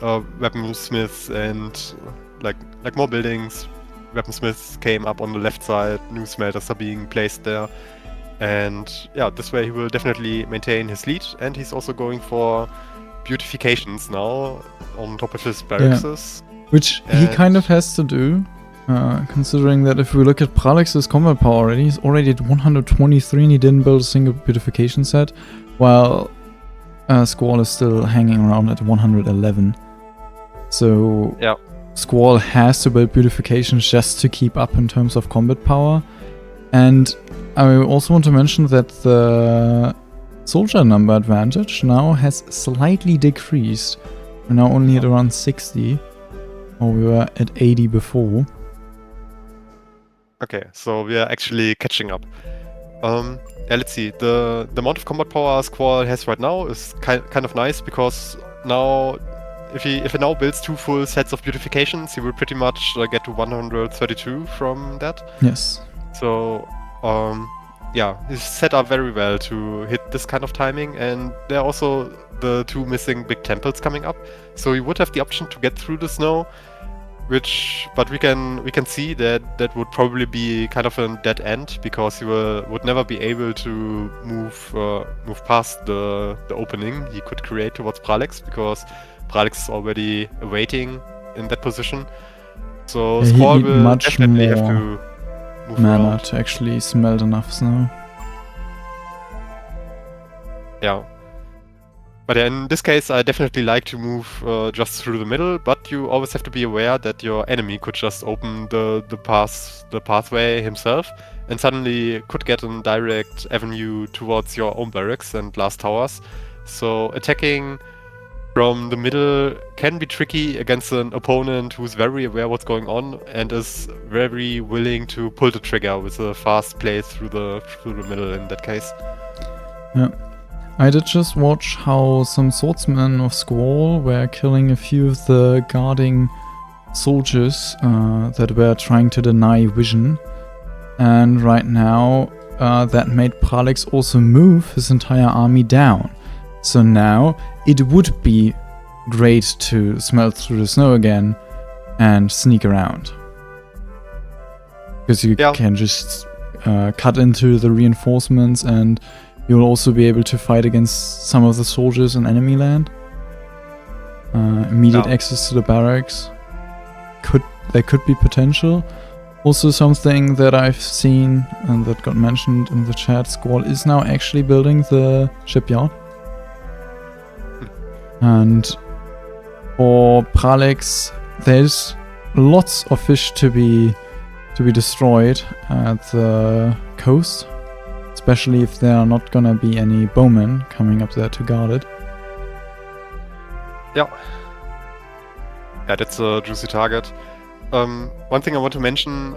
weaponsmiths and like more buildings. Weaponsmiths came up on the left side, new smelters are being placed there, and yeah, this way he will definitely maintain his lead. And he's also going for beautifications now on top of his barracks, which he kind of has to do. Considering that if we look at Pralex's combat power already, he's already at 123 and he didn't build a single beautification set, while Squall is still hanging around at 111. So yeah, Squall has to build beautifications just to keep up in terms of combat power. And I also want to mention that the soldier number advantage now has slightly decreased. We're now only at around 60, or we were at 80 before. Okay, so we are actually catching up. Yeah, let's see. The amount of combat power Squall has right now is kind of nice, because now if he now builds 2 full sets of beautifications, he will pretty much get to 132 from that. Yes. So yeah, he's set up very well to hit this kind of timing, and there are also the 2 missing big temples coming up. So he would have the option to get through the snow, but we can see that would probably be kind of a dead end, because he would never be able to move past the opening he could create towards Pralex, because Pralex is already awaiting in that position. So Squall will definitely have to move mana around to actually smelt enough snow. Yeah. But in this case, I definitely like to move just through the middle, but you always have to be aware that your enemy could just open the pathway himself, and suddenly could get a direct avenue towards your own barracks and last towers. So attacking from the middle can be tricky against an opponent who's very aware what's going on and is very willing to pull the trigger with a fast play through the middle in that case. Yeah. I did just watch how some swordsmen of Squall were killing a few of the guarding soldiers that were trying to deny vision. And right now, that made Pralex also move his entire army down. So now, it would be great to smelt through the snow again and sneak around. Because you can just cut into the reinforcements, and you'll also be able to fight against some of the soldiers in enemy land. Immediate access to the barracks. There could be potential. Also something that I've seen and that got mentioned in the chat, Squall is now actually building the shipyard. And for Pralex, there's lots of fish to be destroyed at the coast. Especially if there are not gonna be any bowmen coming up there to guard it. Yeah, that's a juicy target. One thing I want to mention,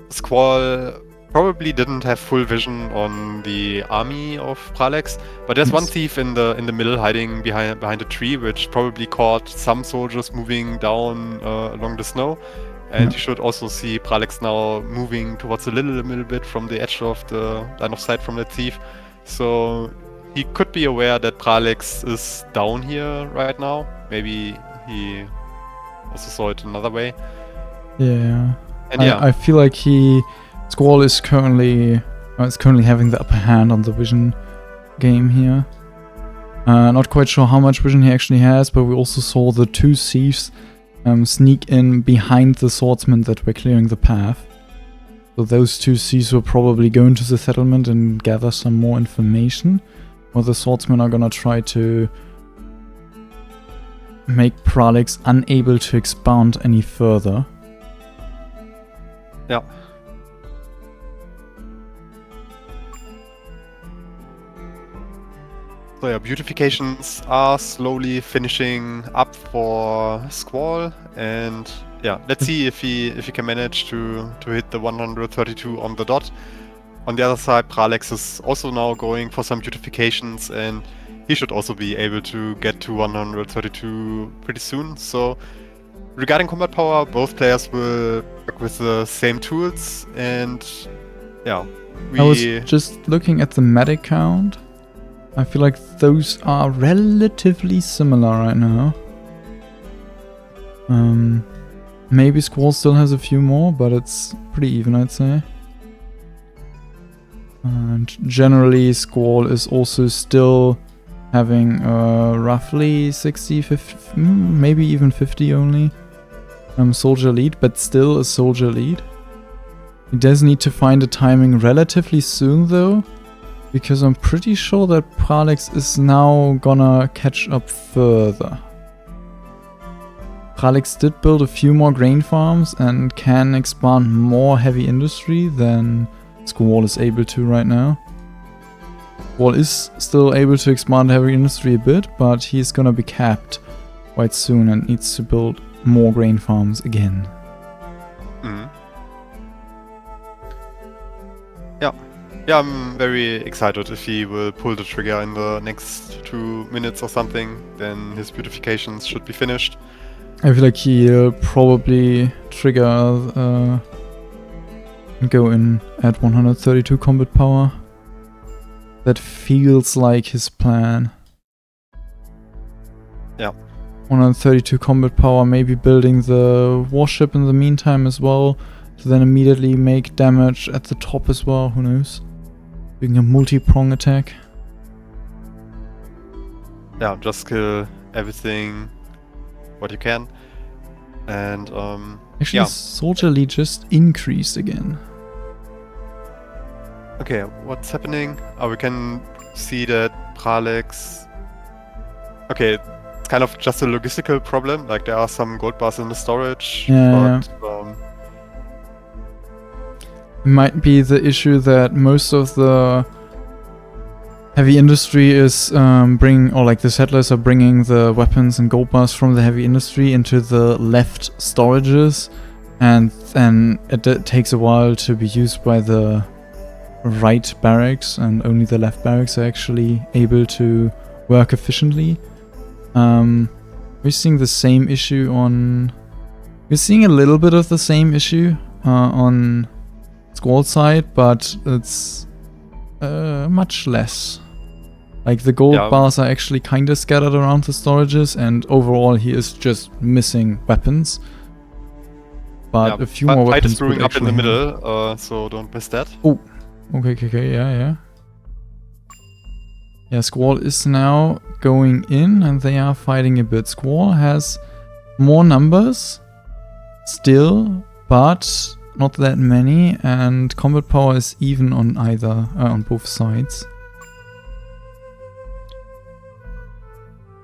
Squall probably didn't have full vision on the army of Pralex, but there's one thief in the middle hiding behind a tree, which probably caught some soldiers moving down along the snow. And you should also see Pralex now moving towards a little bit from the edge of the line of sight from that thief. So he could be aware that Pralex is down here right now. Maybe he also saw it another way. Yeah. And yeah, I feel like Squall is currently having the upper hand on the vision game here. Not quite sure how much vision he actually has, but we also saw the two thieves sneak in behind the swordsmen that were clearing the path. So those two thieves will probably go into the settlement and gather some more information. Or the swordsmen are gonna try to make Pralex unable to expound any further. yeah. So yeah, beautifications are slowly finishing up for Squall, and yeah, let's see if he can manage to hit the 132 on the dot. On the other side, Pralex is also now going for some beautifications, and he should also be able to get to 132 pretty soon. So regarding combat power, both players will work with the same tools, and yeah, I was just looking at the medic count. I feel like those are relatively similar right now. Maybe Squall still has a few more, but it's pretty even, I'd say. And generally, Squall is also still having roughly 60, 50, maybe even 50 only soldier lead, but still a soldier lead. He does need to find a timing relatively soon, though, because I'm pretty sure that Pralex is now gonna catch up further. Pralex did build a few more grain farms and can expand more heavy industry than Squall is able to right now. Squall is still able to expand heavy industry a bit, but he's gonna be capped quite soon and needs to build more grain farms again. Mm-hmm. Yeah, I'm very excited if he will pull the trigger in the next 2 minutes or something, then his beautifications should be finished. I feel like he'll probably trigger and go in at 132 combat power. That feels like his plan. Yeah. 132 combat power, maybe building the warship in the meantime as well, to then immediately make damage at the top as well, who knows. Doing a multi-prong attack. Yeah, just kill everything what you can. And actually, yeah. soldier lead just increased again. Okay, what's happening? Oh, we can see that Pralex... Okay, it's kind of just a logistical problem, like there are some gold bars in the storage, yeah. But it might be the issue that most of the heavy industry is bringing, or like the settlers are bringing the weapons and gold bars from the heavy industry into the left storages, and then it takes a while to be used by the right barracks, and only the left barracks are actually able to work efficiently. We're seeing the same issue on... We're seeing a little bit of the same issue on Squall side, but it's much less. Like the gold bars are actually kind of scattered around the storages, and overall he is just missing weapons. But a few more weapons. Fight is brewing up in the middle, so don't miss that. Oh, okay, yeah. Yeah, Squall is now going in, and they are fighting a bit. Squall has more numbers still, but not that many, and combat power is even on either on both sides.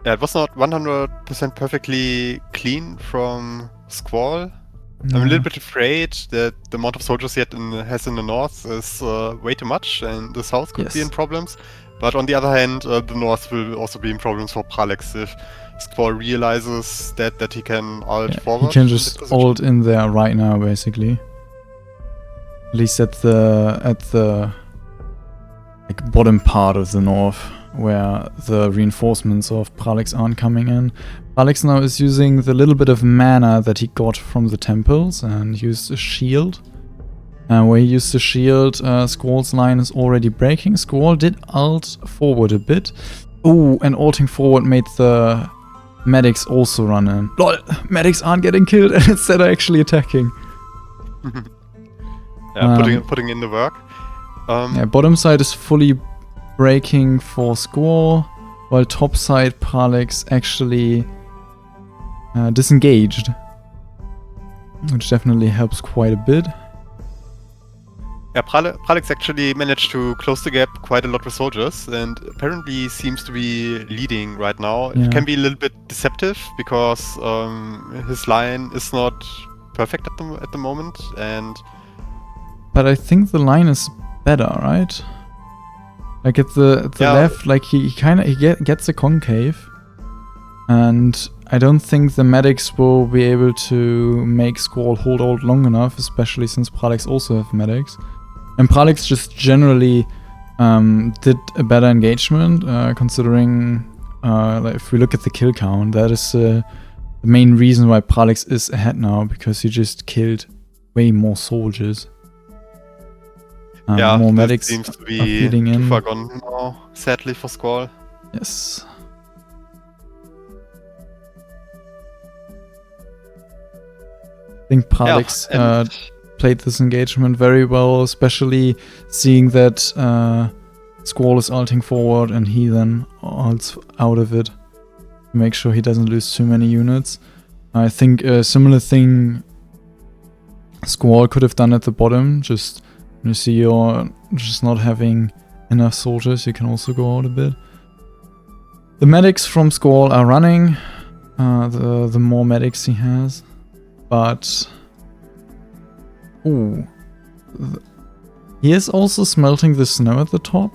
Yeah, it was not 100% perfectly clean from Squall. I'm a little bit afraid that the amount of soldiers he has in the north is way too much, and the south could be in problems. But on the other hand, the north will also be in problems for Pralex if Squall realizes that he can ult forward. He can just ult in there right now, basically. At least at the like bottom part of the north, where the reinforcements of Pralex aren't coming in. Pralex now is using the little bit of mana that he got from the temples and used a shield where he used the shield. Squall's line is already breaking. Squall did ult forward a bit. Ooh, and ulting forward made the medics also run in. LOL, medics aren't getting killed and instead are actually attacking. Yeah, putting in the work. Yeah, bottom side is fully breaking for Squall, while top side Pralex actually disengaged, which definitely helps quite a bit. Yeah, Pralex actually managed to close the gap quite a lot with soldiers, and apparently seems to be leading right now. Yeah. It can be a little bit deceptive because his line is not perfect at the moment, and but I think the line is better, right? Like at the left, like he gets a concave, and I don't think the medics will be able to make Squall hold out long enough, especially since Pralex also have medics. And Pralex just generally did a better engagement, considering like if we look at the kill count, that is the main reason why Pralex is ahead now, because he just killed way more soldiers. Yeah, more medics seems to be feeding in. too far gone now, sadly for Squall. Yes. I think Pralex played this engagement very well, especially seeing that Squall is ulting forward and he then ults out of it to make sure he doesn't lose too many units. I think a similar thing Squall could have done at the bottom. Just when you see you're just not having enough soldiers, you can also go out a bit. The medics from Squall are running, the more medics he has. But ooh, he is also smelting the snow at the top.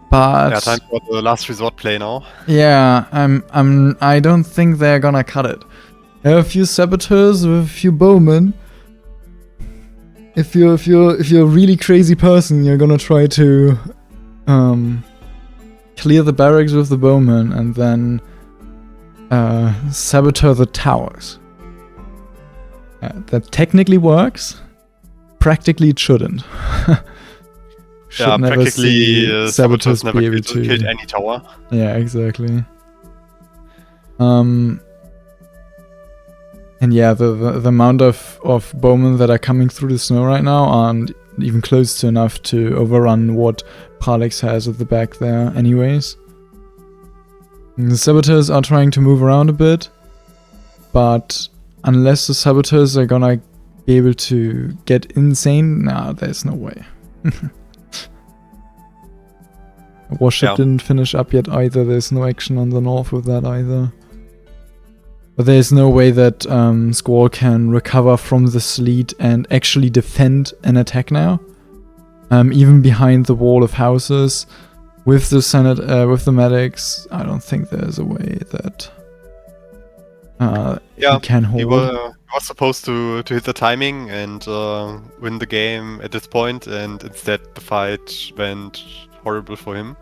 But yeah, time for the last resort play now. Yeah, I don't think they're gonna cut it. There are a few saboteurs with a few bowmen. If you're a really crazy person, you're gonna try to clear the barracks with the bowmen and then saboteur the towers. That technically works. Practically it shouldn't. Yeah, practically saboteurs never killed any tower. Yeah, exactly. And yeah, the amount of bowmen that are coming through the snow right now aren't even close to enough to overrun what Pralex has at the back there anyways. And the saboteurs are trying to move around a bit, but unless the saboteurs are gonna be able to get insane, nah, there's no way. Warship didn't finish up yet either, there's no action on the north with that either. But there's no way that Squall can recover from the sleet and actually defend an attack now. Even behind the wall of houses, with the with the medics, I don't think there's a way that he can hold. He was supposed to hit the timing and win the game at this point, and instead the fight went horrible for him,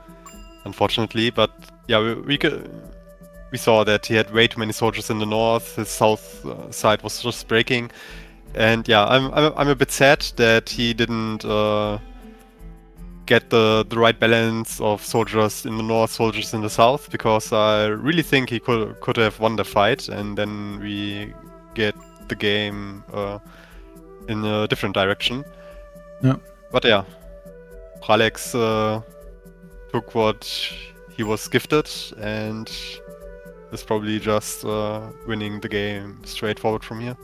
unfortunately. But yeah, we saw that he had way too many soldiers in the north. His south side was just breaking, and yeah, I'm a bit sad that he didn't get the right balance of soldiers in the north, soldiers in the south, because I really think he could have won the fight, and then we get the game in a different direction. Yeah. But yeah, Pralex took what he was gifted and is probably just winning the game straightforward from here.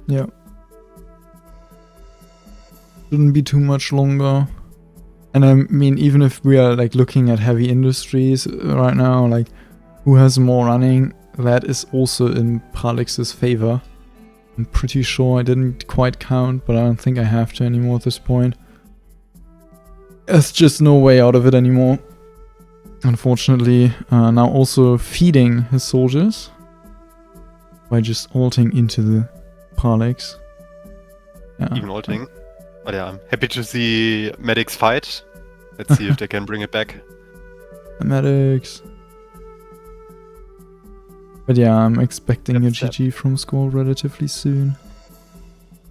Yeah. Shouldn't be too much longer. And I mean, even if we are like looking at heavy industries right now, like who has more running, that is also in Pralex's favor. I'm pretty sure I didn't quite count, but I don't think I have to anymore at this point. There's just no way out of it anymore. Unfortunately, now also feeding his soldiers by just ulting into the Pralex. Yeah. Even ulting. But yeah, I'm happy to see medics fight. Let's see if they can bring it back. The medics. But yeah, I'm expecting a GG from Squall relatively soon.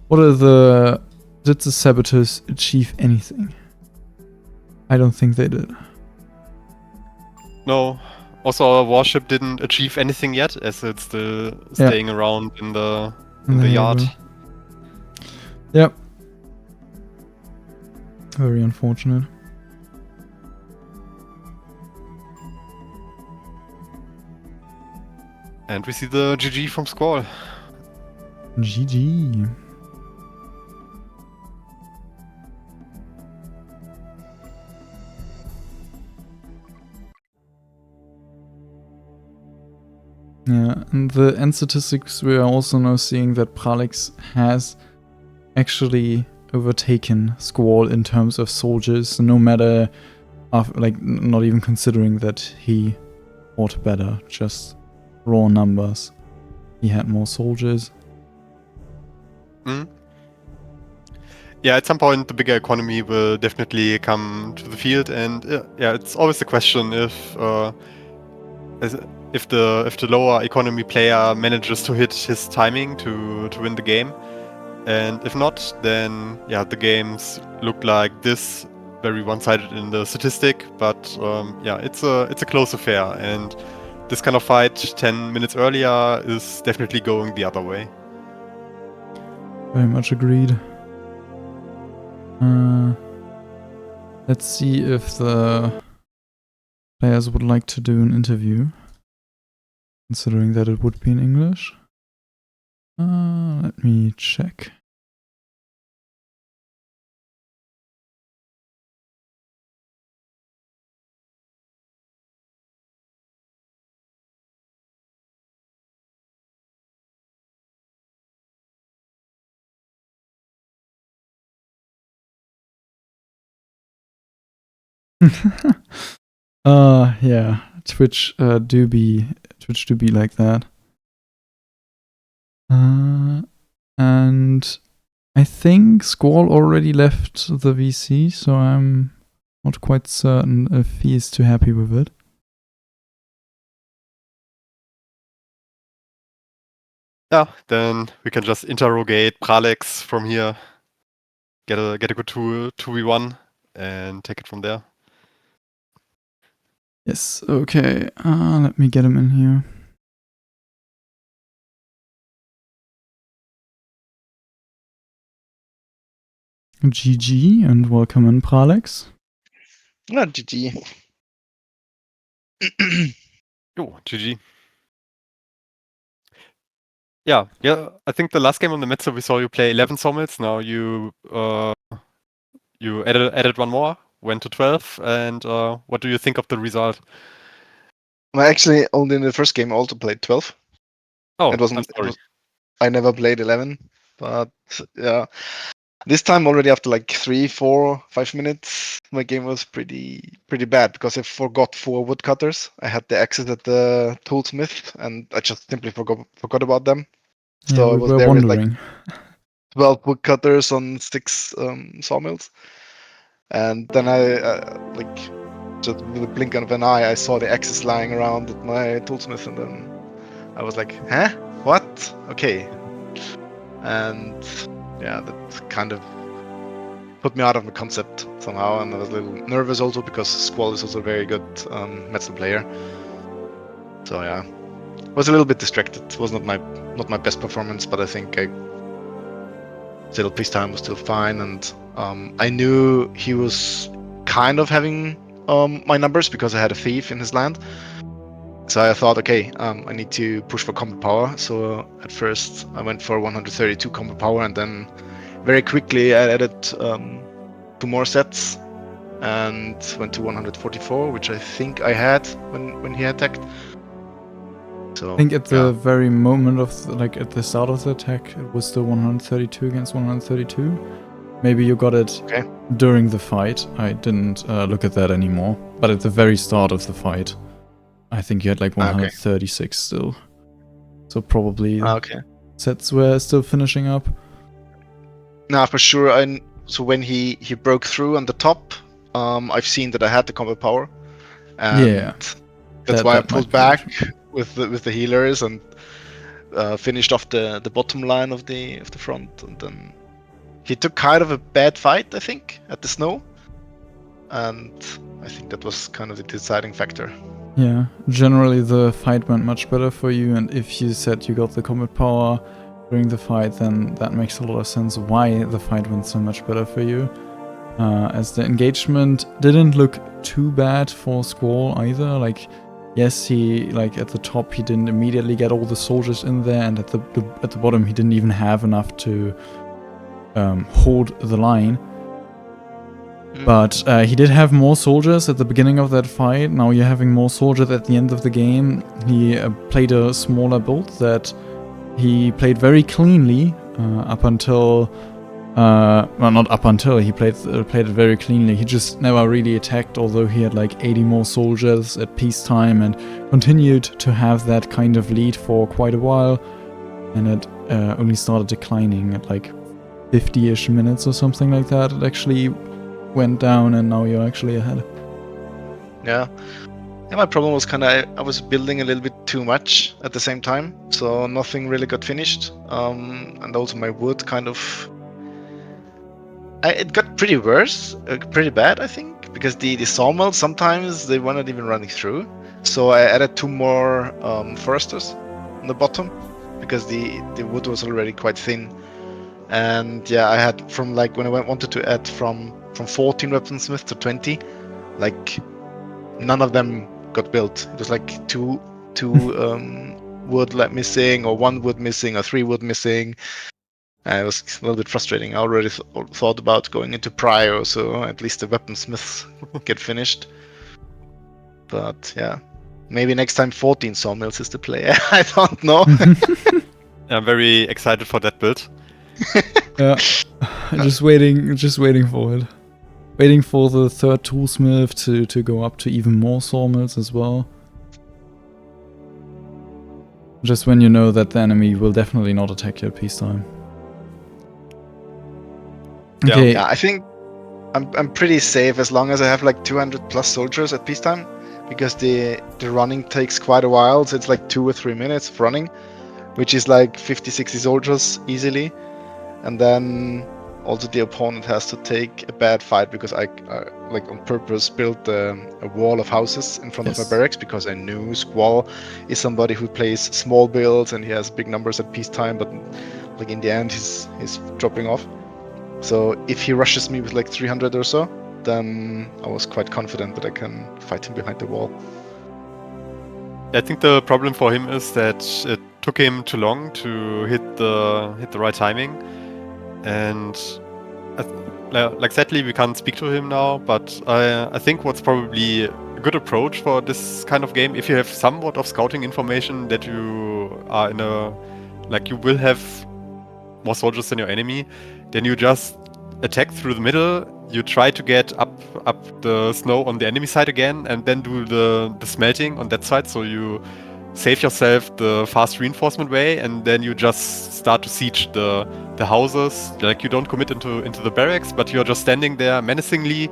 What are the did the saboteurs achieve anything? I don't think they did. No. Also, our warship didn't achieve anything yet, as it's still staying around in the yard. Yep. Very unfortunate. And we see the GG from Squall. GG. Yeah, and the end statistics, we are also now seeing that Pralex has actually overtaken Squall in terms of soldiers, no matter, not even considering that he fought better, just raw numbers. He had more soldiers. Yeah, at some point the bigger economy will definitely come to the field, and yeah, it's always the question if the lower economy player manages to hit his timing to win the game, and if not, then yeah, the games look like this, very one-sided in the statistic. But yeah, it's a close affair, and this kind of fight 10 minutes earlier is definitely going the other way. Very much agreed. Let's see if the players would like to do an interview, considering that it would be in English. Let me check. Yeah, Twitch do be like that. And I think Squall already left the VC, so I'm not quite certain if he is too happy with it. Yeah, then we can just interrogate Pralex from here, get a good 2v1 and take it from there. Yes, okay. Let me get him in here. GG and welcome in, Pralex. No, GG. Oh, GG. Yeah. I think the last game on the Metzer we saw you play 11 sawmills. Now you added one more, went to 12, and what do you think of the result? Well, actually, only in the first game I also played 12. Oh, I'm sorry. I never played 11, but yeah. This time already after like 3, 4, 5 minutes, my game was pretty bad because I forgot 4 woodcutters. I had the axes at the toolsmith and I just simply forgot about them. So yeah, I was there wondering. with like 12 woodcutters on 6 sawmills. And then I like just with a blink of an eye, I saw the axes lying around at my toolsmith, and then I was like, "Huh? What? Okay." And yeah, that kind of put me out of the concept somehow, and I was a little nervous also because Squall is also a very good Metzler player. So yeah, was a little bit distracted. It was not my best performance, but I think still peace time was still fine, and I knew he was kind of having my numbers because I had a thief in his land. So I thought, okay, I need to push for combat power. So at first I went for 132 combat power, and then very quickly I added 2 more sets and went to 144, which I think I had when he attacked. So I think at the very moment of at the start of the attack, it was still 132 against 132. Maybe you got it during the fight. I didn't look at that anymore. But at the very start of the fight, I think you had like 136 still. So probably sets were still finishing up. Nah, for sure. So when he broke through on the top, I've seen that I had the combat power, and that's why I pulled back with the healers and finished off the bottom line of the front, and then he took kind of a bad fight, I think, at the snow, and I think that was kind of the deciding factor. Yeah, generally the fight went much better for you, and if you said you got the combat power during the fight, then that makes a lot of sense why the fight went so much better for you. As the engagement didn't look too bad for Squall either. Like, yes, he at the top he didn't immediately get all the soldiers in there, and at the bottom he didn't even have enough to hold the line. But he did have more soldiers at the beginning of that fight. Now you're having more soldiers at the end of the game. He played a smaller build that he played very cleanly up until... well, not up until. He played it very cleanly. He just never really attacked, although he had like 80 more soldiers at peacetime and continued to have that kind of lead for quite a while. And it only started declining at like 50-ish minutes or something like that. It actually went down, and now you're actually ahead. Yeah. Yeah, my problem was kind of I was building a little bit too much at the same time, so nothing really got finished. And also my wood kind of it got pretty bad, I think, because the sawmills sometimes they were not even running through. So I added 2 more foresters on the bottom because the wood was already quite thin. And yeah, I had from like when I wanted to add from 14 weaponsmiths to 20, like none of them got built. It was like two wood missing, or 1 wood missing, or 3 wood missing. And it was a little bit frustrating. I already thought about going into Prio, so at least the weaponsmiths get finished. But yeah, maybe next time 14 sawmills is the play. I don't know. I'm very excited for that build. Yeah, just waiting for it. Waiting for the 3rd toolsmith to go up to even more sawmills as well. Just when you know that the enemy will definitely not attack you at peacetime. Okay. Yeah, I think I'm pretty safe as long as I have like 200 plus soldiers at peacetime, because the running takes quite a while, so it's like 2 or 3 minutes of running, which is like 50-60 soldiers easily. And then also the opponent has to take a bad fight, because I like on purpose built a wall of houses in front of my barracks, because I knew Squall is somebody who plays small builds and he has big numbers at peacetime, but like in the end he's dropping off. So if he rushes me with like 300 or so, then I was quite confident that I can fight him behind the wall. I think the problem for him is that it took him too long to hit the right timing, and like sadly we can't speak to him now. But I think what's probably a good approach for this kind of game, if you have somewhat of scouting information that you are in a you will have more soldiers than your enemy, then you just attack through the middle. You try to get up the snow on the enemy side again, and then do the smelting on that side, so you save yourself the fast reinforcement way, and then you just start to siege the houses. Like, you don't commit into the barracks, but you're just standing there menacingly,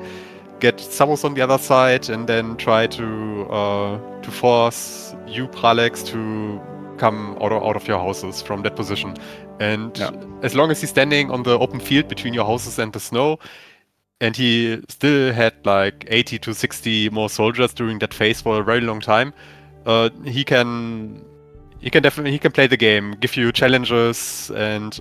get Savos on the other side, and then try to force you, Pralex, to come out of your houses from that position. And as long as he's standing on the open field between your houses and the snow, and he still had like 80 to 60 more soldiers during that phase for a very long time, he can play the game, give you challenges, and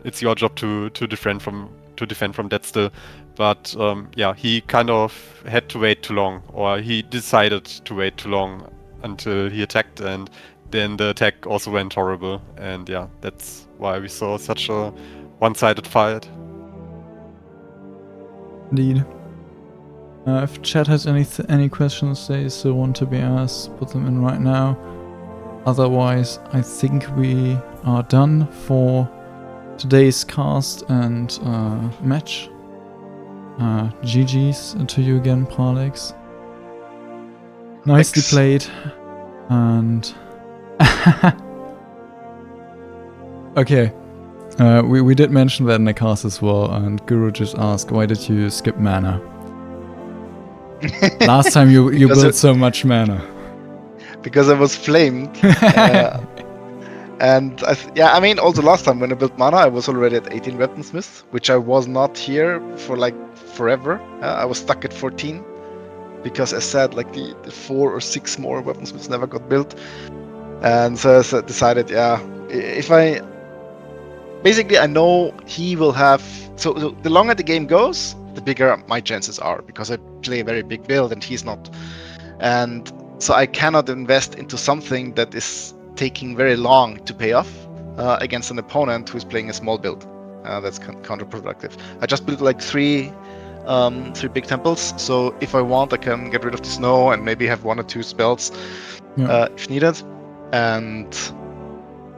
it's your job to defend from that still. But yeah, he kind of had to wait too long, or he decided to wait too long until he attacked, and then the attack also went horrible. And yeah, that's why we saw such a one-sided fight. Indeed. If chat has any questions they still want to be asked, put them in right now. Otherwise, I think we are done for today's cast and match. GG's to you again, Pralex. Nicely played. And okay. We did mention that in the cast as well, and Guru just asked, why did you skip mana? Last time you built so much mana. Because I was flamed. And yeah, I mean, also last time when I built mana, I was already at 18 weaponsmiths, which I was not here for like forever. I was stuck at 14 because I said like the 4 or 6 more weaponsmiths never got built. And so I decided, yeah, if I basically I know he will have. So the longer the game goes, the bigger my chances are because I play a very big build and he's not. And so I cannot invest into something that is taking very long to pay off against an opponent who's playing a small build. That's counterproductive. I just built like three big temples, so if I want, I can get rid of the snow and maybe have 1 or 2 spells if needed. And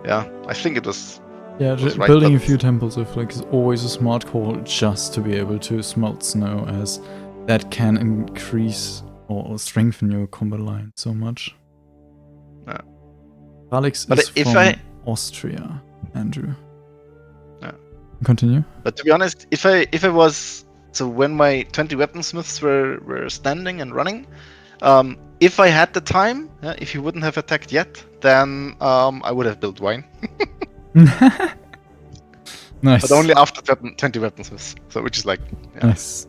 yeah, I think it was. Yeah, right, building a few temples with like is always a smart call, just to be able to smelt snow, as that can increase or strengthen your combat line so much. Yeah. Pralex is from Austria, Andrew. Yeah. Continue. But to be honest, if I was, so when my 20 weaponsmiths were standing and running, if I had the time, if he wouldn't have attacked yet, then I would have built wine. Nice. But only after 20 weaponsmiths, so which is like nice.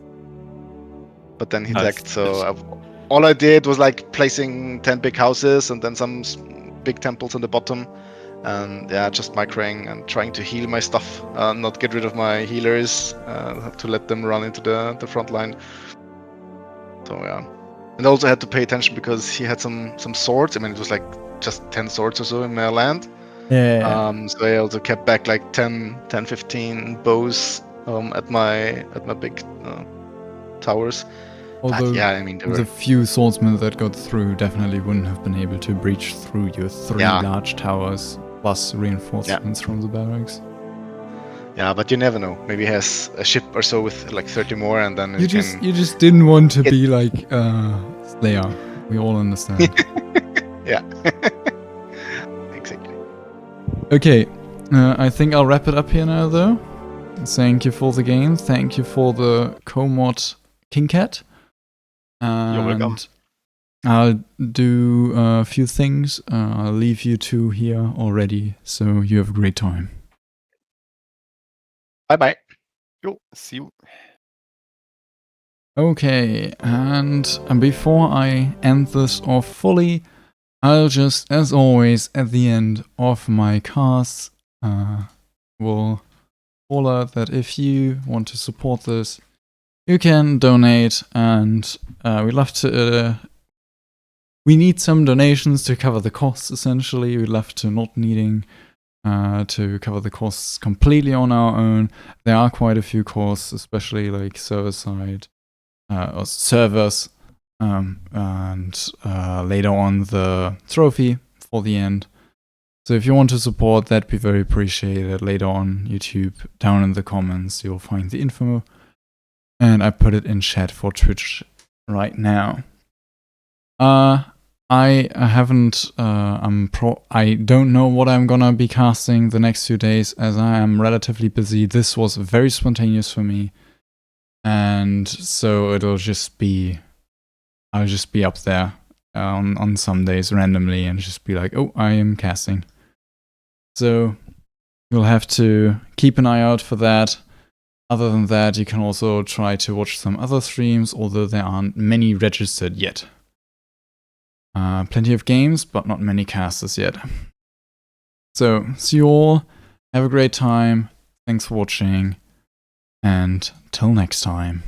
But then he attacked, so all I did was like placing 10 big houses and then some big temples on the bottom, and yeah, just microing and trying to heal my stuff, not get rid of my healers, to let them run into the front line. So yeah, and also had to pay attention because he had some swords. I mean, it was like just 10 swords or so in my land. Yeah. So I also kept back like 10, 15 bows at my big towers. Although yeah, I mean, the few swordsmen that got through definitely wouldn't have been able to breach through your 3 large towers plus reinforcements from the barracks. Yeah, but you never know. Maybe he has a ship or so with like 30 more, and then you just didn't want to be like Slayer. We all understand. Yeah. Exactly. Okay, I think I'll wrap it up here now, though. Thank you for the game. Thank you for the co-mod King Cat. You're welcome. I'll do a few things. I'll leave you two here already, so you have a great time. Bye-bye. Yo, see you. Okay, and before I end this off fully, I'll just, as always, at the end of my casts, will call out that if you want to support this, you can donate, and we'd love to. We need some donations to cover the costs, essentially. We'd love to not needing to cover the costs completely on our own. There are quite a few costs, especially like server-side or servers, and later on the trophy for the end. So if you want to support, that'd be very appreciated. Later on YouTube, down in the comments, you'll find the info. And I put it in chat for Twitch right now. I haven't, I don't know what I'm gonna be casting the next few days, as I am relatively busy. This was very spontaneous for me. And so it'll just be, I'll just be up there on some days randomly and just be like, oh, I am casting. So you'll have to keep an eye out for that. Other than that, you can also try to watch some other streams, although there aren't many registered yet. Plenty of games, but not many casters yet. So, see you all. Have a great time. Thanks for watching. And till next time.